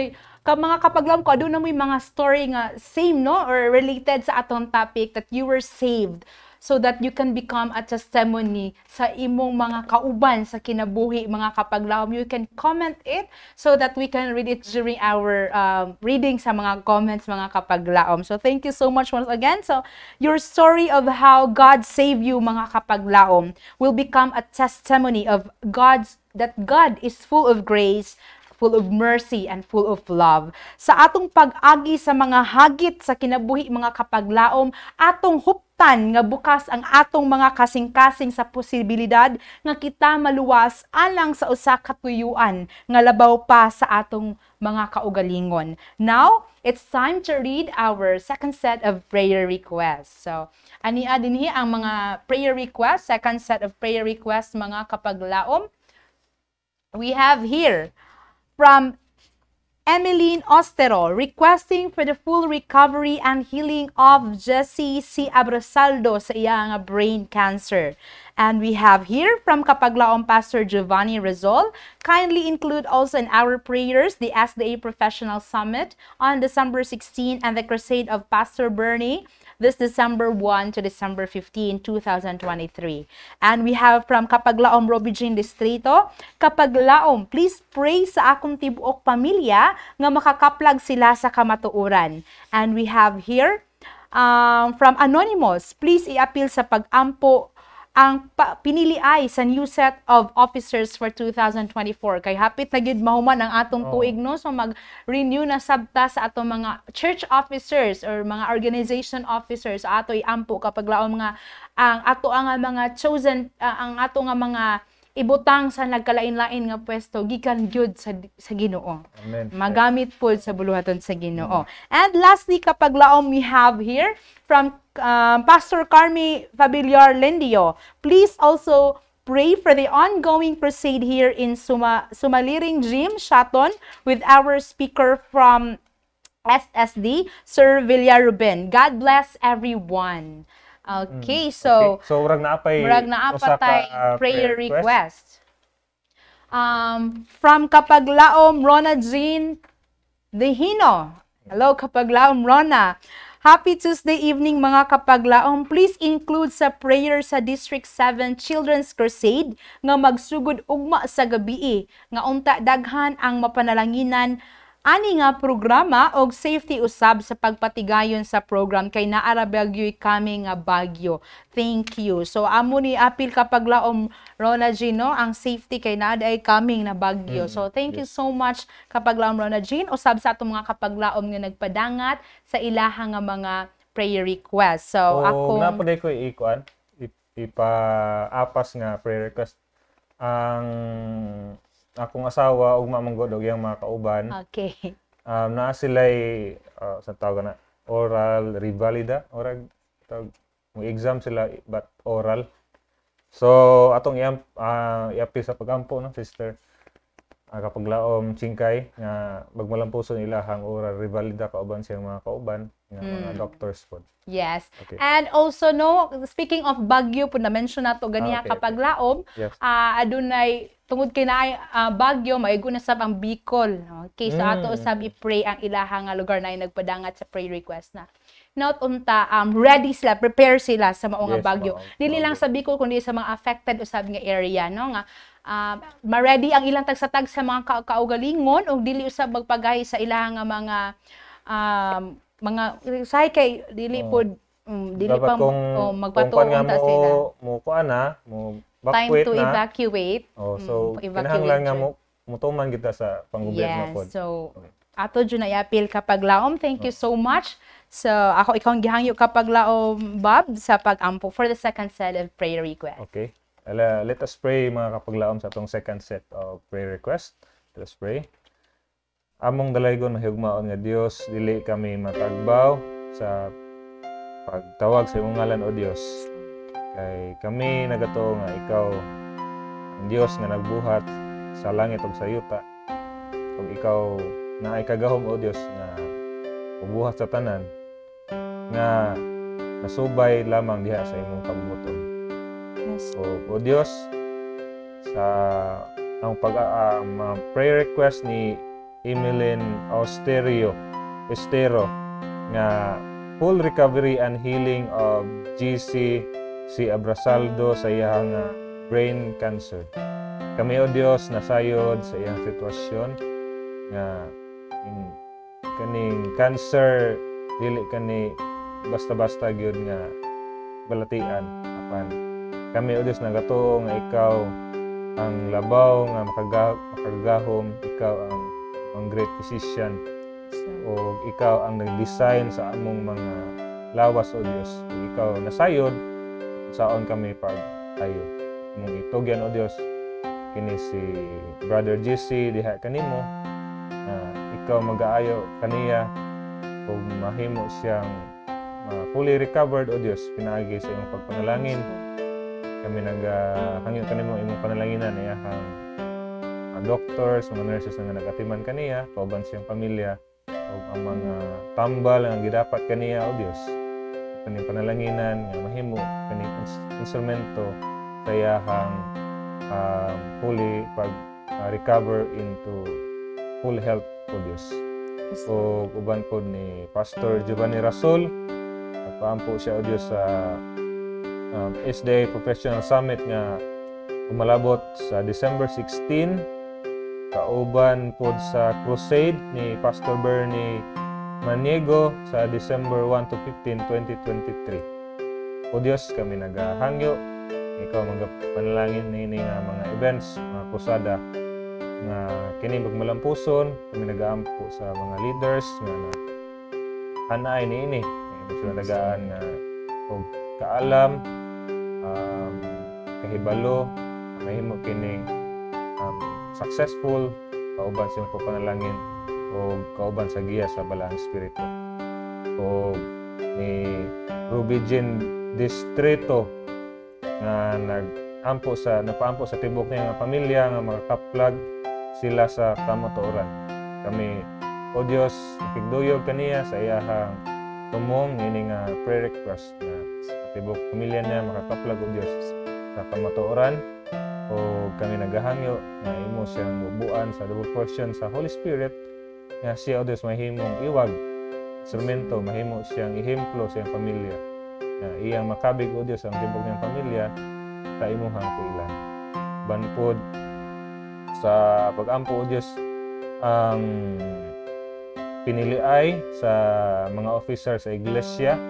mga Kapaglaom ko, doon na may mga story nga same, no, or related sa atong topic that you were saved so that you can become a testimony sa imong mga kauban sa kinabuhi, mga Kapaglaom. You can comment it so that we can read it during our reading sa mga comments, mga Kapaglaom. So thank you so much once again. So your story of how God saved you, mga Kapaglaom, will become a testimony of that God is full of grace, full of mercy, and full of love. Sa atong pag-agi sa mga hagit sa kinabuhi, mga Kapaglaom, atong huptan nga bukas ang atong mga kasing-kasing sa posibilidad nga kita maluwas alang sa usa ka tuyuan nga labaw pa sa atong mga kaugalingon. Now, it's time to read our second set of prayer requests. So, ania dinhi ang mga prayer requests, second set of prayer requests mga kapaglaom. We have here from Emeline Ostero, requesting for the full recovery and healing of Jessie C. Abrasaldo sa iyang brain cancer. And we have here from Kapaglaom Pastor Giovanni Rizal, kindly include also in our prayers the SDA Professional Summit on December 16 and the Crusade of Pastor Bernie this December 1 to December 15, 2023. And we have from Kapaglaom Roby Jean Distrito, Kapaglaom, please pray sa akong tibuok pamilya nga makakaplag sila sa kamatuoran. And we have here from Anonymous, please i-appeal sa pag-ampo ang pinili ay sa new set of officers for 2024. Kay hapit na gyud mahuman ang atong tuig, no? So mag-renew na sabta sa atong mga church officers or mga organization officers. Ato i-ampo kapag laom nga ang ato ang mga chosen, ang ato nga mga ibutang sa nagkalain-lain nga pwesto gikan gyud sa Ginoo. Amen. Magamit pud sa buluhaton sa Ginoo. And lastly, kapag laom we have here from Pastor Carmi Fabiliar Lendio, please also pray for the ongoing crusade here in Sumaliring Gym, Shaton, with our speaker from SSD, Sir Villaruben. God bless everyone. Okay, so murag naapay prayer request. From Kapaglaom Rona Jean Dehino. Hello Kapaglaom Rona. Happy Tuesday evening mga kapaglaom. Please include sa prayer sa District 7 Children's Crusade nga magsugod ugma sa gabi nga unta daghan ang mapanalanginan ani nga programa og safety usab sa pagpatigayon sa program kay naara bagyo'y kami nga bagyo. Thank you. So amo ni apil kapaglaom Rona Jean, no, ang safety kay naaday coming na bagyo. So thank you so much kapaglaom Rona Jean usab sa atong mga kapaglaom nga nagpadangat sa ilaha nga mga prayer request. So ako napaday ko ikuan ipa-apas nga prayer request ang akong asawa ug mamanggod og iyang mga kauban. Okay. Naa sila'y sa tawag na oral revalida, oral tawag mo exam sila but oral. So atong i-appeal sa pagampo, no, sister. Kapaglaom Chingkay nga magmalampuson ilahang oral revalida kauban siyang mga kauban nga mga doctors pod. Yes. Okay. And also, no, speaking of bagyo po na-mention nato ganiya kapaglaom, Yes. adunay tungod kay naay bagyo maigo na sab ang Bicol. Okay, so ato usab i-pray ang ilaha nga lugar na nagpadangat sa prayer request na. Not unta ready sila, prepare sila sa mao nga bagyo. Dili lang sa Bicol kundi sa mga affected usab nga area, no, nga ma-ready ang ilang tag sa mga kaugalingon og dili usab magpagahi sa ilaha nga mga say kay dili pod dili pa magpatuon ta sila. Mo kuan na, mo time bakwit to na. evacuate. So evacuate kinahanglan nga siya. mutuman kita sa panggobyerno pod. Yes, so ato dyan ay appeal kapaglaom. Thank you so much. So ako ikaw ang gihangyo kapaglaom Bob sa pagampo for the second set of prayer request. Okay. Let us pray mga kapaglaom sa atong second set of prayer request. Let us pray. Among dalaygon mahigugmaon nga Dios, dili kami matagbaw sa pagtawag sa imong ngalan o Dios. Kay kami nagato nga ikaw ang Dios nga nagbuhat sa langit ug sa yuta. Ug ikaw naay kagahom o Dios nga ubuhat sa tanan nga nasubay lamang diha sa imong kabubuton. Yes. O Dios, sa ang prayer request ni Emeline Estero nga full recovery and healing of GC si Abrasaldo sa iyang brain cancer. Kami o Dios nasayod sa iyang sitwasyon nga kaning cancer dili kani basta-basta gyud nga balatian apan kami o Dios nagatuo nga ikaw ang labaw nga makagahom, ikaw ang great physician o ikaw ang nag-design sa among mga lawas o Dios. O ikaw nasayod saon kami pag-ayo. Mong itugyan o Dios kini si Brother JC diha kanimo ikaw mag-aayo kaniya ug mahimo siyang fully recovered o Dios pinaagi sa imong pagpanalangin. Kami naghangyo kanimo imong panalanginan iyahang doctors, mga nurses nga nag-atiman kaniya, kauban siyang pamilya ug ang mga tambal nga gidapat kaniya o Dios. Kaning panalanginan nga mahimo kaning instrumento sa iyahang fully recover into full health o Dios. O uban po ni Pastor Giovanni Rasol, nagpaampo siya o Dios sa SDA Professional Summit nga umalabot sa December 16, kauban po sa crusade ni Pastor Bernie Maniego sa December 1 to 15, 2023. O Dios, kami naghangyo, ikaw panalangin nini nga mga events, mga kusada nga kini magmalampuson, kami nagaampo sa mga leaders nga hanay niini sila tagaan nga og kaalam, kahibalo, mahimo kining successful kauban sa imong panalangin o kauban sa giya sa balaang espiritu. O ni Ruby Jean Distrito nga napaampo sa tibok niya nga pamilya nga makakaplag sila sa kamatuoran. Kami o Dios nakigduyog kaniya sa iyahang tumong ini nga prayer request na tibok pamilya niya makakaplag o Dios sa kamatuoran. O kami naghahangyo nga imo siyang bubuan sa double portion sa Holy Spirit nga siya o Dios mahimong iwag instrumento, mahimo siyang ihemplo sa iyang pamilya nga iyang makabig o Dios ang tibok niyang pamilya sa imuhang kailan. Banpod sa pag-ampo o Dios ang piniliay sa mga officer sa iglesia,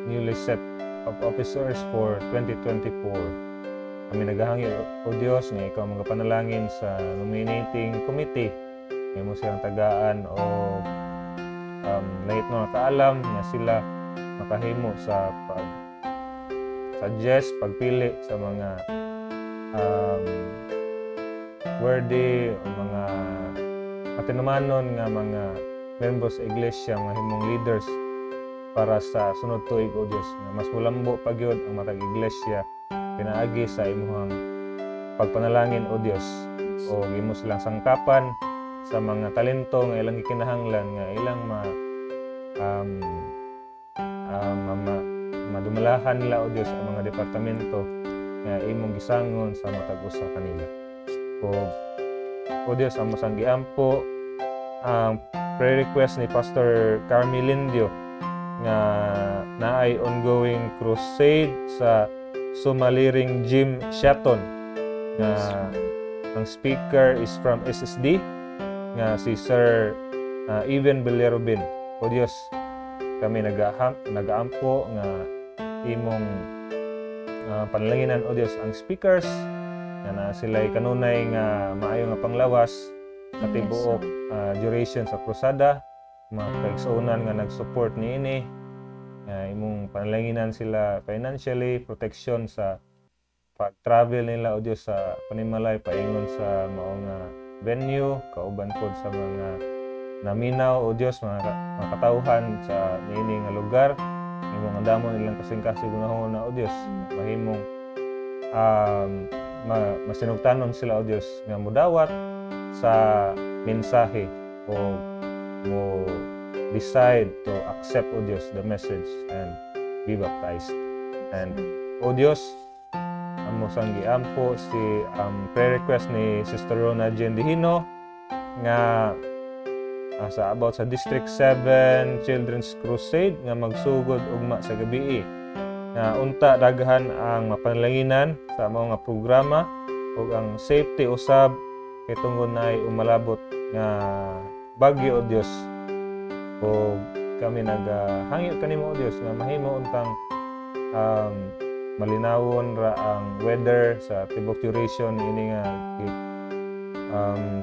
newly set of officers for 2024. Kami naghahangyo o Dios nga ikaw magapanalangin sa nominating committee nga mo silang tagaan o lahit na kaalam nga sila makahimo sa suggest, pagpili sa mga worthy o mga katinumanon nga mga members sa iglesia, mga himong leaders para sa sunod tuig o Dios nga mas mulambo pagyud ang matag iglesia pinaagi sa imuhang pagpanalangin o Dios o imo silang sangkapan sa mga talento nga ilang gikinahanglan nga ilang madumalahan nila o Dios ang mga departamento nga imong gisangon sa matag usa kanila. O Dios, ang masang giampo ang prayer request ni Pastor Carmi Lindio nga naay ongoing crusade sa Sumaliring Jim Shatton nga ang speaker is from SSD nga si Sir Even Belerobin. O Dios, kami nagaampo nga imong panalanginan o Dios ang speakers nga na sila'y kanunay nga maayo nga panglawas sa tibuok duration sa krusada, mga kaigsuonan nga nag-support niini. Imong panalanginan sila financially, protection sa pag-travel nila o Dios sa panimalay paingon sa maong venue, kauban pod sa mga naminaw o Dios mga katawhan sa niini nga lugar. Imong andamon nilang kasing-kasing gunahon na o Dios mahimong masinugtanon sila o Dios nga mudawat sa mensahe o mo decide to accept o Dios the message and be baptized. And o Dios, amo sang giampo si prayer request ni Sister Rona Jen Dihino nga sa about sa District 7 Children's Crusade nga magsugod ugma sa gabi nga unta daghan ang mapanalanginan sa mga programa ug ang safety usab kay tungod nay umalabot nga bagyo o Dios. O kami naghangyo kanimo o Dios nga mahimo untang malinawon ra ang weather sa tibok duration ini nga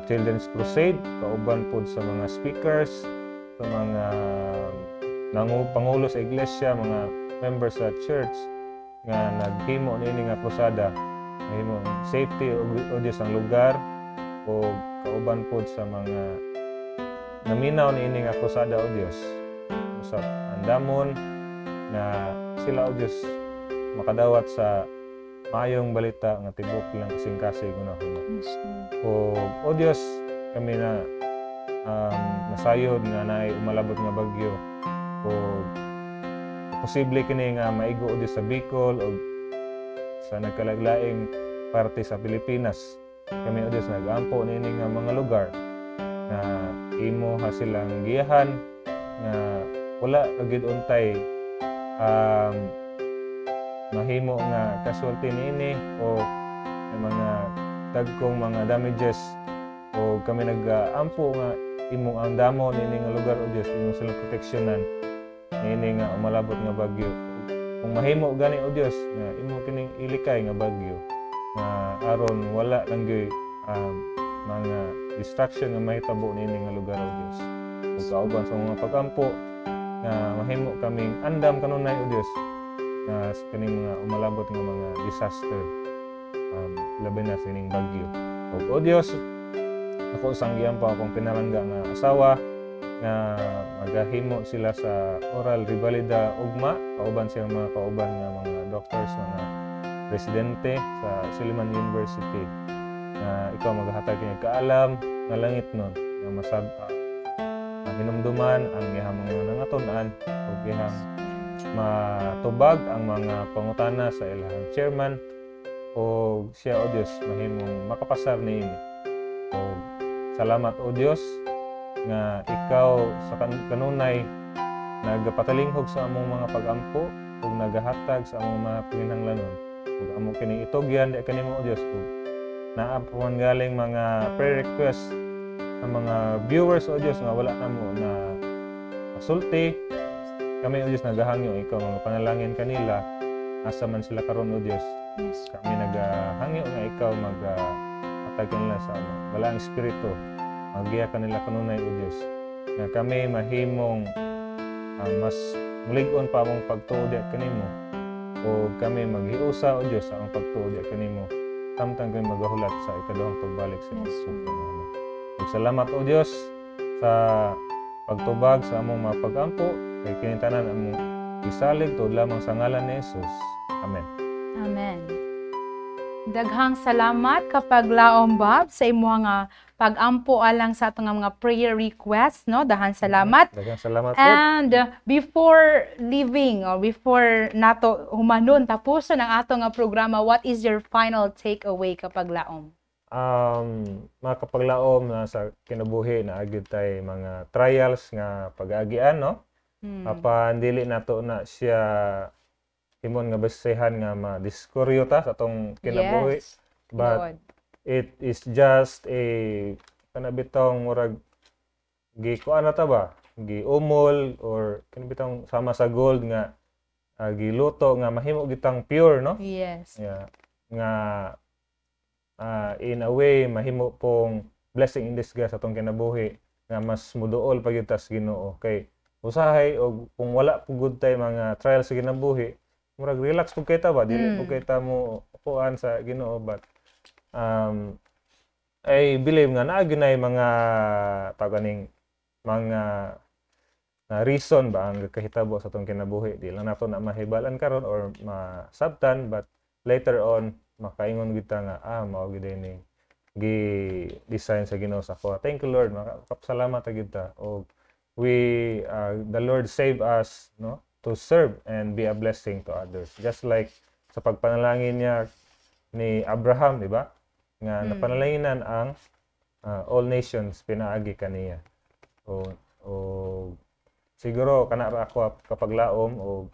Children's Crusade, kauban pod sa mga speakers, sa mga pangulo sa iglesia, mga members sa church nga naghimo niini nga krusada, mahimo safety o Dios ang lugar o kauban pod sa mga naminaw ni ining ako sa o Dios usab andamon na sila o Dios makadawat sa maayong balita nga tibok lang kasing-kasig unahon. O Dios, kami na nasayod nga naay umalabot nga bagyo o posible kini nga maigo o Dios sa Bicol o sa nagkalaglaing parte sa Pilipinas. Kami o Dios nag-ampo nini nga mga lugar na imo ha silang giyahan nga wala agid untay mahimo nga casualty niini o mga dagkong mga damages o kami nag-ampo nga imong ang damo niini nga lugar o Dios imong silang proteksyonan niini nga umalabot nga bagyo. Kung mahimo gani o Dios nga imo kining ilikay nga bagyo nga aron wala lang gyud mga distraction nga mahitabo niini nga lugar o Dios. Ug kauban sa mga pag-ampo nga mahimo kaming andam kanunay o Dios na kaning mga umalabot nga mga disaster labi na sining bagyo. O Dios, ako usang giyan pa akong pinarangga nga asawa nga magahimo sila sa oral rivalida ugma kauban silang mga kauban nga mga doctors nga residente sa Silliman University na ikaw maghatag kini kaalam nga langit nun nga masab-a hinumduman ang iyang mga nangatun-an ug iyang matubag ang mga pangutana sa ilahang chairman o siya o Dios mahimong makapasar niini. O salamat o Dios nga ikaw sa kanunay nagapatalinghog sa among mga pag-ampo ug nagahatag sa among mga pinanglanon ug among kining itugyan di kanimo o Dios ug naa pa man galing mga prayer request sa mga viewers o Dios nga wala namo na pasulti. Kami o Diyos nagahangyo, ikaw mga panalangin kanila, asa man sila karon o Diyos. Yes. Kami nagahangyo nga ikaw mag-atag kanila sa balang espiritu, magiya kanila kanunay o Diyos. Nga kami mahimong mas mulig-on pa mong pagtuod kanimo o kami maghiusa o Diyos sa among pagtuod kanimo. Samtang kami magahulat sa ikaduhang pagbalik sa Diyos. Salamat o Diyos sa pagtubag sa among mga pag-ampo kay kinintanan among isalig tuod lamang sa ngalan ni Jesus. Amen. Amen. Daghang salamat kapag laom Bob sa imong nga pag-ampo alang sa atong mga prayer requests, no? Daghang salamat. Daghang salamat. And before leaving or before nato humanon tapuson ang ato nga programa, what is your final takeaway kapag laom? Mga kapaglaom na sa kinabuhi na agad tay mga trials nga pag-agian, no? Apan dili nato na siya himon nga basehan nga madiskuryo ta sa atong kinabuhi. Yes, but Lord. It is just a kanabitong murag gikuan na ta ba? Giumol or kanabitong sama sa gold nga giluto nga mahimo gitang pure, no? Yes. Yeah. Nga in a way mahimo pong blessing in disguise atong kinabuhi nga mas muduol pa gyud ta sa Ginoo kay usahay o kung wala po good tay mga trials sa kinabuhi murag relax pug kay ta ba dili pug kay ta mo upuan sa Ginoo but I believe nga naa gyud nay mga taganing mga reason ba ang kahitabo sa atong kinabuhi di lang nato na mahibalan karon or masabtan but later on makaingon kita nga mao gid ni gi-design sa Ginoo sa ako. Thank you Lord, makapasalamat ta gid ta og we the Lord save us, no, to serve and be a blessing to others. Just like sa pagpanalangin niya ni Abraham, di ba? Nga napanalanginan ang all nations pinaagi kaniya. O siguro kana ra ako kapag laom o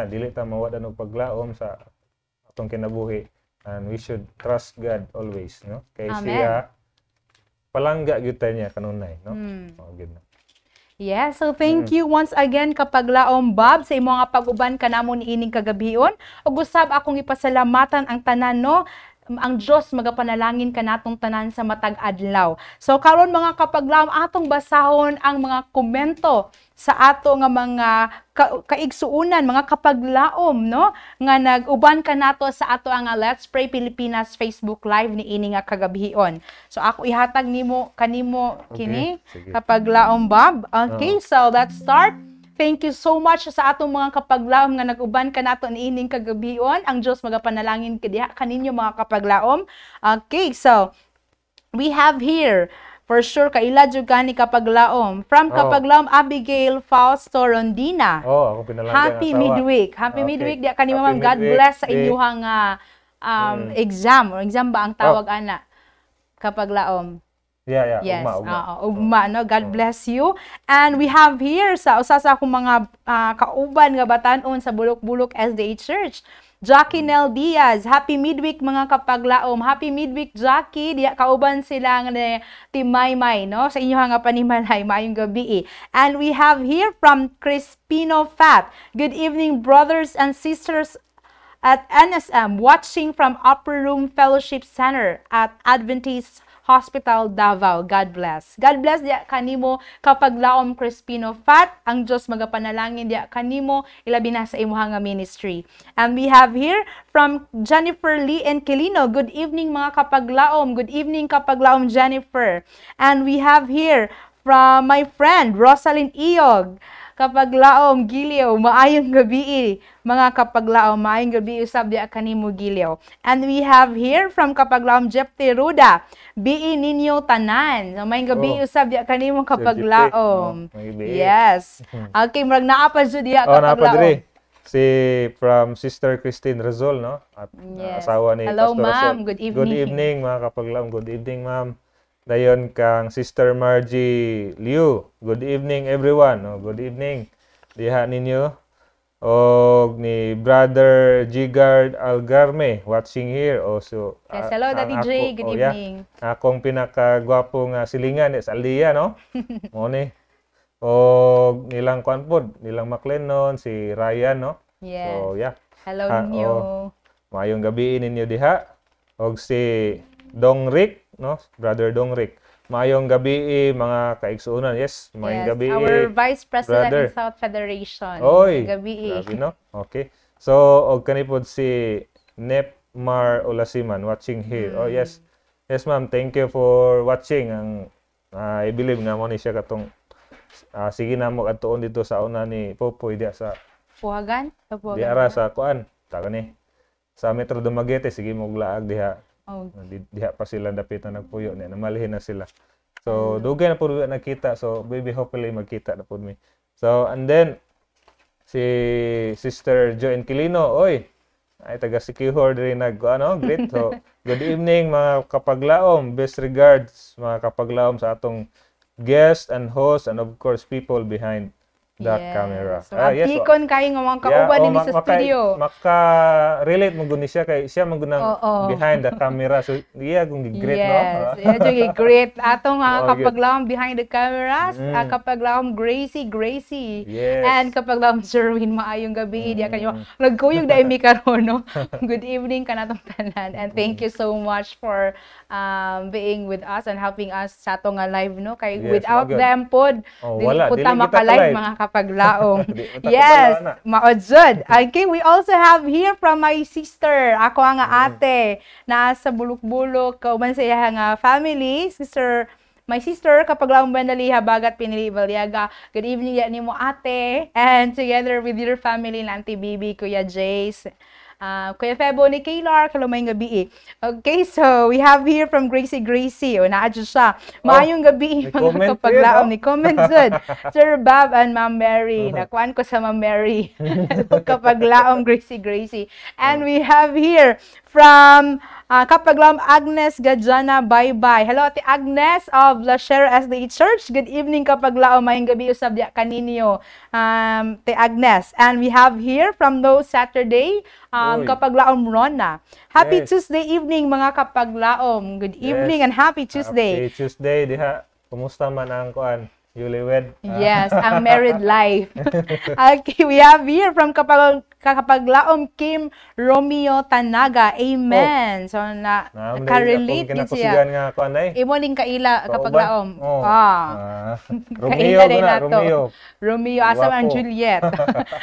dili ta mawad og paglaom sa atong kinabuhi. And we should trust God always, no? Kay siya palangga gyud ta niya kanunay, no? Good na. Yes, so thank you once again kapag laom Bob sa imo nga pag-uban kanamo niining kagabion. Ug usab akong ipasalamatan ang tanan, no? ang Dios magapanalangin kanatong tanan sa matag adlaw. So karon mga kapaglaom, atong basahon ang mga komento sa ato nga mga kaigsuunan, mga kapaglaom, no, nga nag-uban kanato sa ato ang Let's Pray Pilipinas Facebook Live ni ini nga kagabihon. So ako ihatag nimo kanimo kini sige. kapaglaom Bob. Okay, so let's start. Thank you so much sa atong mga kapaglaom nga nag-uban kanato niining kagabion. Ang Dios magapanalangin kadiha kaninyo mga kapaglaom. Okay, so we have here for sure kaila jud gani kapaglaom from kapaglaom Abigail Fausto Rondina. Oh, ako pinalanggan Happy asawa. midweek. Happy Okay. midweek di kanimo Happy ma'am. God midweek, bless sa di. inyong exam or exam ba ang tawag ana kapaglaom. Yeah, Yes, ugma. ugma, no? God bless you. And we have here sa usa sa akong mga kauban nga batan-on sa Bulok-Bulok SDA Church, Jackie Nel Diaz. Happy midweek mga kapaglaom. Happy midweek Jackie. Diya kauban sila nga ni Team Maymay, no? Sa inyo nga panimalay maayong gabi. And we have here from Crispino Fat. Good evening brothers and sisters at NSM watching from Upper Room Fellowship Center at Adventist Hospital Davao. God bless. God bless diya kanimo kapaglaom Crispino Fat. Ang Dios magapanalangin diya kanimo ilabi na sa imuha nga ministry. And we have here from Jennifer Lee and Kelino. Good evening mga kapaglaom. Good evening kapaglaom Jennifer. And we have here from my friend Rosalind Iyog. Kapaglaom Gilio, maayong gabi mga kapaglaom, maayong gabi usab di kanimo Gilio. And we have here from kapaglaom Jepte Ruda, bii ninyo tanan. So, maayong gabi usab di kanimo kapaglaom. Yes. Okay, murag naa pa jud diha Naapa kapaglaom. diri. Si from Sister Christine Razol, no? At Yes. asawa ni Hello, Pastor ma'am. Razol. Good evening. Good evening mga kapaglaom. Good evening, ma'am. Dayon kang Sister Margie Liu. Good evening everyone. No? Good evening. Diha ninyo. O ni Brother Gigard Algarme watching here. Also, Yes, hello Daddy J. Good evening. Akong pinakagwapo nga silingan sa Aldia, no? Mo ni. O nilang kuan pod, nilang Maclenon, si Ryan, no? Yes. So, yeah. Hello Ah, ninyo. Maayong gabi ninyo diha. Og si Dong Rick, no? Brother Dong Rick. Maayong gabi mga kaigsuunan. Yes, maayong Yes, gabi. our Vice President brother. in South Federation. Oy, Gabi. grabe, no? Okay. So, og kanipod si Nepmar Olasiman watching here. Oh, yes. Yes, ma'am. Thank you for watching. Ang I believe nga mo ni siya katong sige na mo adtuon dito sa una ni Popoy diya sa Puhagan? Sa Puhagan. diara sa kuan. Taka ni. Sa Metro Dumaguete sige mo laag diha. Oh. Diha pa sila dapit na nagpuyo niya. Namalihin na sila. So, dugay na po nakita. So, maybe hopefully magkita na po mi. So, and then, si Sister Joanne Quilino, oy, ay taga Sikihor rin great. So, good evening mga kapaglaom. Best regards mga kapaglaom sa atong guest and host and of course people behind that camera. So, apikon kayo nga mga kauban din sa studio. Maka-relate mo guni siya kay siya man gunang Oo. behind the camera. So, iya kung great, no? Yes, yeah, great. Atong Oh, kapaglaom behind the cameras, kapaglaom Gracie. Yes. And kapaglaom Jerwin, maayong gabi. Diya kanyo, nagkuyog dahil mi karon, no? Good evening kanatong tanan. And thank you so much for being with us and helping us sa atong live, no? Kay Yes, without magod. them pod, Wala, dili dili puta kita maka-live ka-live. mga kapaglaom. Di utak ko Yes, pala, ana. maodzod. Okay, we also have here from my sister, ako ang ate, na sa Bulok-Bulok, kauban sa iya nga family, my sister, kapaglaong Bandali, Habagat, Pinili, Baliaga. Good evening, yan mo ate, and together with your family, Auntie Bibi, Kuya Jace, Kuya Febo ni Kaylar, kalumay gabi. Okay, so we have here from Gracie. O, naadyo siya. Maayong gabi, mga comment kapaglaom yun, ni comment good. Sir Bob and Ma'am Mary. Nakuan ko sa Ma'am Mary. Kapaglaom Gracie. And we have here from kapaglaom Agnes Gajana. Bye. Hello, Ate Agnes of La Sierra SDA Church. Good evening, kapaglaom. Mayong gabi usab diya kaninyo, Ate Agnes. And we have here from those Saturday, Oy. kapaglaom Rona. Happy Yes. Tuesday evening, mga kapaglaom. Good evening and happy Tuesday. Happy Tuesday diha. Kumusta man ang kuan? Newlywed. Yes, ang married life. Okay, we have here from Kapaglaom Kim Romeo Tanaga. Amen. So, nakarelate din siya. Nga ko anay. Imo ning kaila Kapaglaom. Oh. Romeo Romeo na, Romeo. Romeo, asa ang Guwapo. Juliet.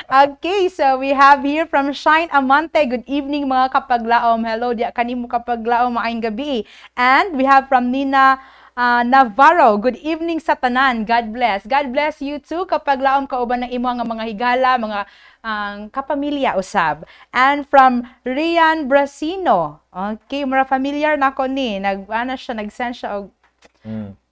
Okay, so we have here from Shine Amante. Good evening mga Kapaglaom. Hello, diya kanimo Kapaglaom, maayong gabi. And we have from Nina Navarro, good evening sa tanan. God bless. God bless you too kapag laom kauban ng imo nga mga higala, mga kapamilya usab. And from Rian Brasino. Okay, mura familiar na ko ni. Nag-send siya og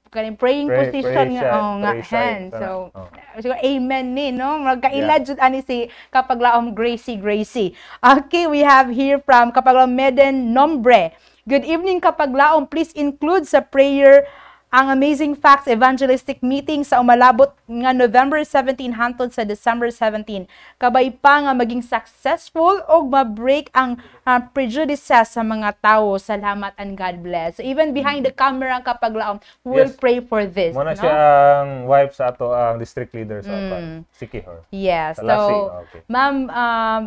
kaning praying position nga hand. So, siguro amen ni, no? Magkaila jud ani si kapaglaom Gracie. Okay, we have here from kapaglaom Meden Nombre. Good evening kapaglaom, please include sa prayer ang Amazing Facts Evangelistic Meeting sa umalabot nga November 17 hangtod sa December 17. Kabay pa nga maging successful o ma-break ang prejudices sa mga tao. Salamat and God bless. So even behind the camera kapaglaom, we'll pray for this. Muna no? siya ang wife sa ato, ang district leader sa Sikihor. Yes. So, Ma'am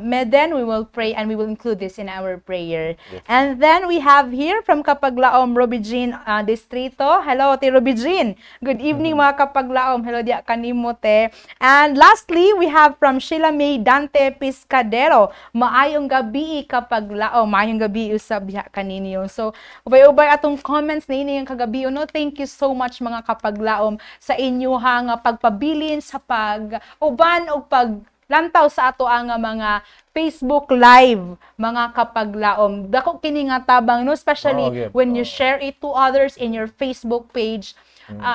Meden, we will pray and we will include this in our prayer. Yes. And then we have here from Kapaglaom, Robijin Distrito. Hello, Te Robijin. Good evening mga Kapaglaom. Hello dia kanimo te. And lastly, we have from Sheila May Dante Piscadero. Maayong gabi Kapaglaom. Maayong gabi usab diha kaninyo. So, ubay-ubay atong comments na ini yung kagabi. No, thank you so much mga Kapaglaom sa inyo nga pagpabilin sa pag-uban o paglantaw sa ato ang mga Facebook Live, mga Kapaglaom. Dako kini nga tabang, no? Especially when you share it to others in your Facebook page,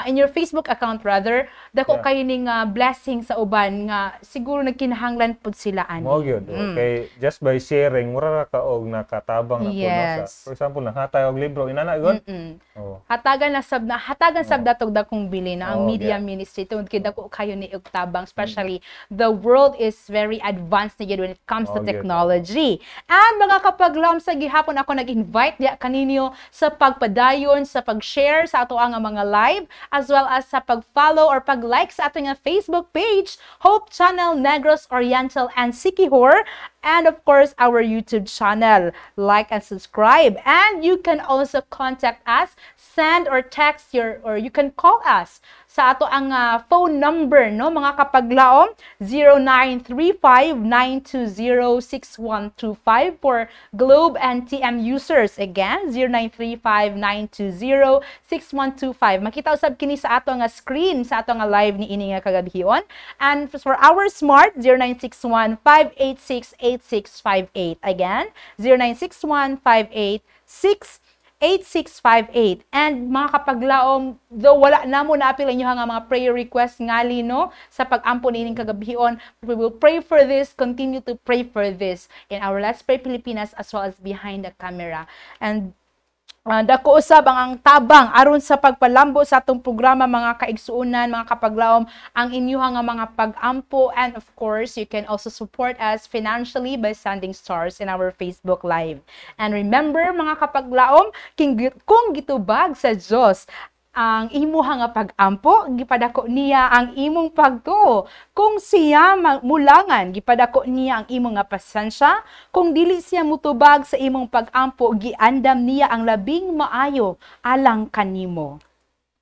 in your Facebook account rather, dako kayo ning blessing sa uban nga siguro nagkinahanglan pud sila ani. Mo gyud. Okay, just by sharing mura ka og nakatabang na puno sa. For example, nahatay og libro inana gyud. Hatagan sab datog dakong bilin ang media ministry tungod kay dako kayo ni og tabang, especially the world is very advanced na gyud when it comes to technology. And mga Kapaglaom, sa gihapon ako nag-invite diya kaninyo sa pagpadayon, sa pag-share sa ato ang mga live, as well as sa pag-follow or pag-like sa ato nga Facebook page, Hope Channel Negros Oriental and Sikihor, and of course our YouTube channel. Like and subscribe, and you can also contact us, send or text or you can call us sa ato ang phone number, no mga Kapaglaom, 0935-920-6125 for Globe and TM users. Again, 0935-920-6125. Makita usab kini sa ato nga screen sa ato nga live ni ini nga kagabihon. And for our smart, 0961-586-8658. Again, 0961-586-8658. And mga Kapaglaom, though wala na mo naapil inyo nga mga prayer requests ngali, no, sa pag-ampo nining kagabihon, we will pray for this, continue to pray for this in our Let's Pray Pilipinas as well as behind the camera. And dako usab ang tabang aron sa pagpalambo sa atong programa mga kaigsuonan, mga Kapaglaom, ang inyo nga mga pag-ampo. And of course, you can also support us financially by sending stars in our Facebook Live. And remember mga Kapaglaom, kung gitubag sa Dios ang imuha nga pag-ampo, gipadako niya ang imong pagtuo. Kung siya mulangan, gipadako niya ang imong nga pasensya. Kung dili siya mutubag sa imong pag-ampo, giandam niya ang labing maayo alang kanimo.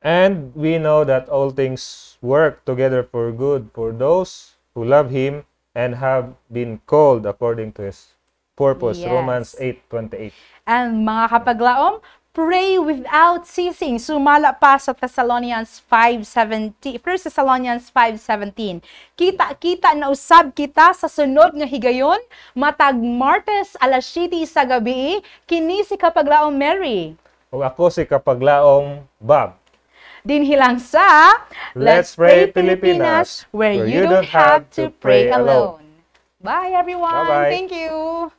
And we know that all things work together for good for those who love Him and have been called according to His purpose. Yes. Romans 8:28. And mga Kapaglaom, pray without ceasing. Sumala pa sa Thessalonians 5:17. 1 Thessalonians 5:17. Kita na usab kita sa sunod nga higayon, matag Martes alas 7 sa gabi, kini si Kapaglaom Mary. O ako si Kapaglaom Bob. Dinhilang sa Let's Pray Pilipinas, where you don't have to pray alone. Bye everyone. Bye-bye. Thank you.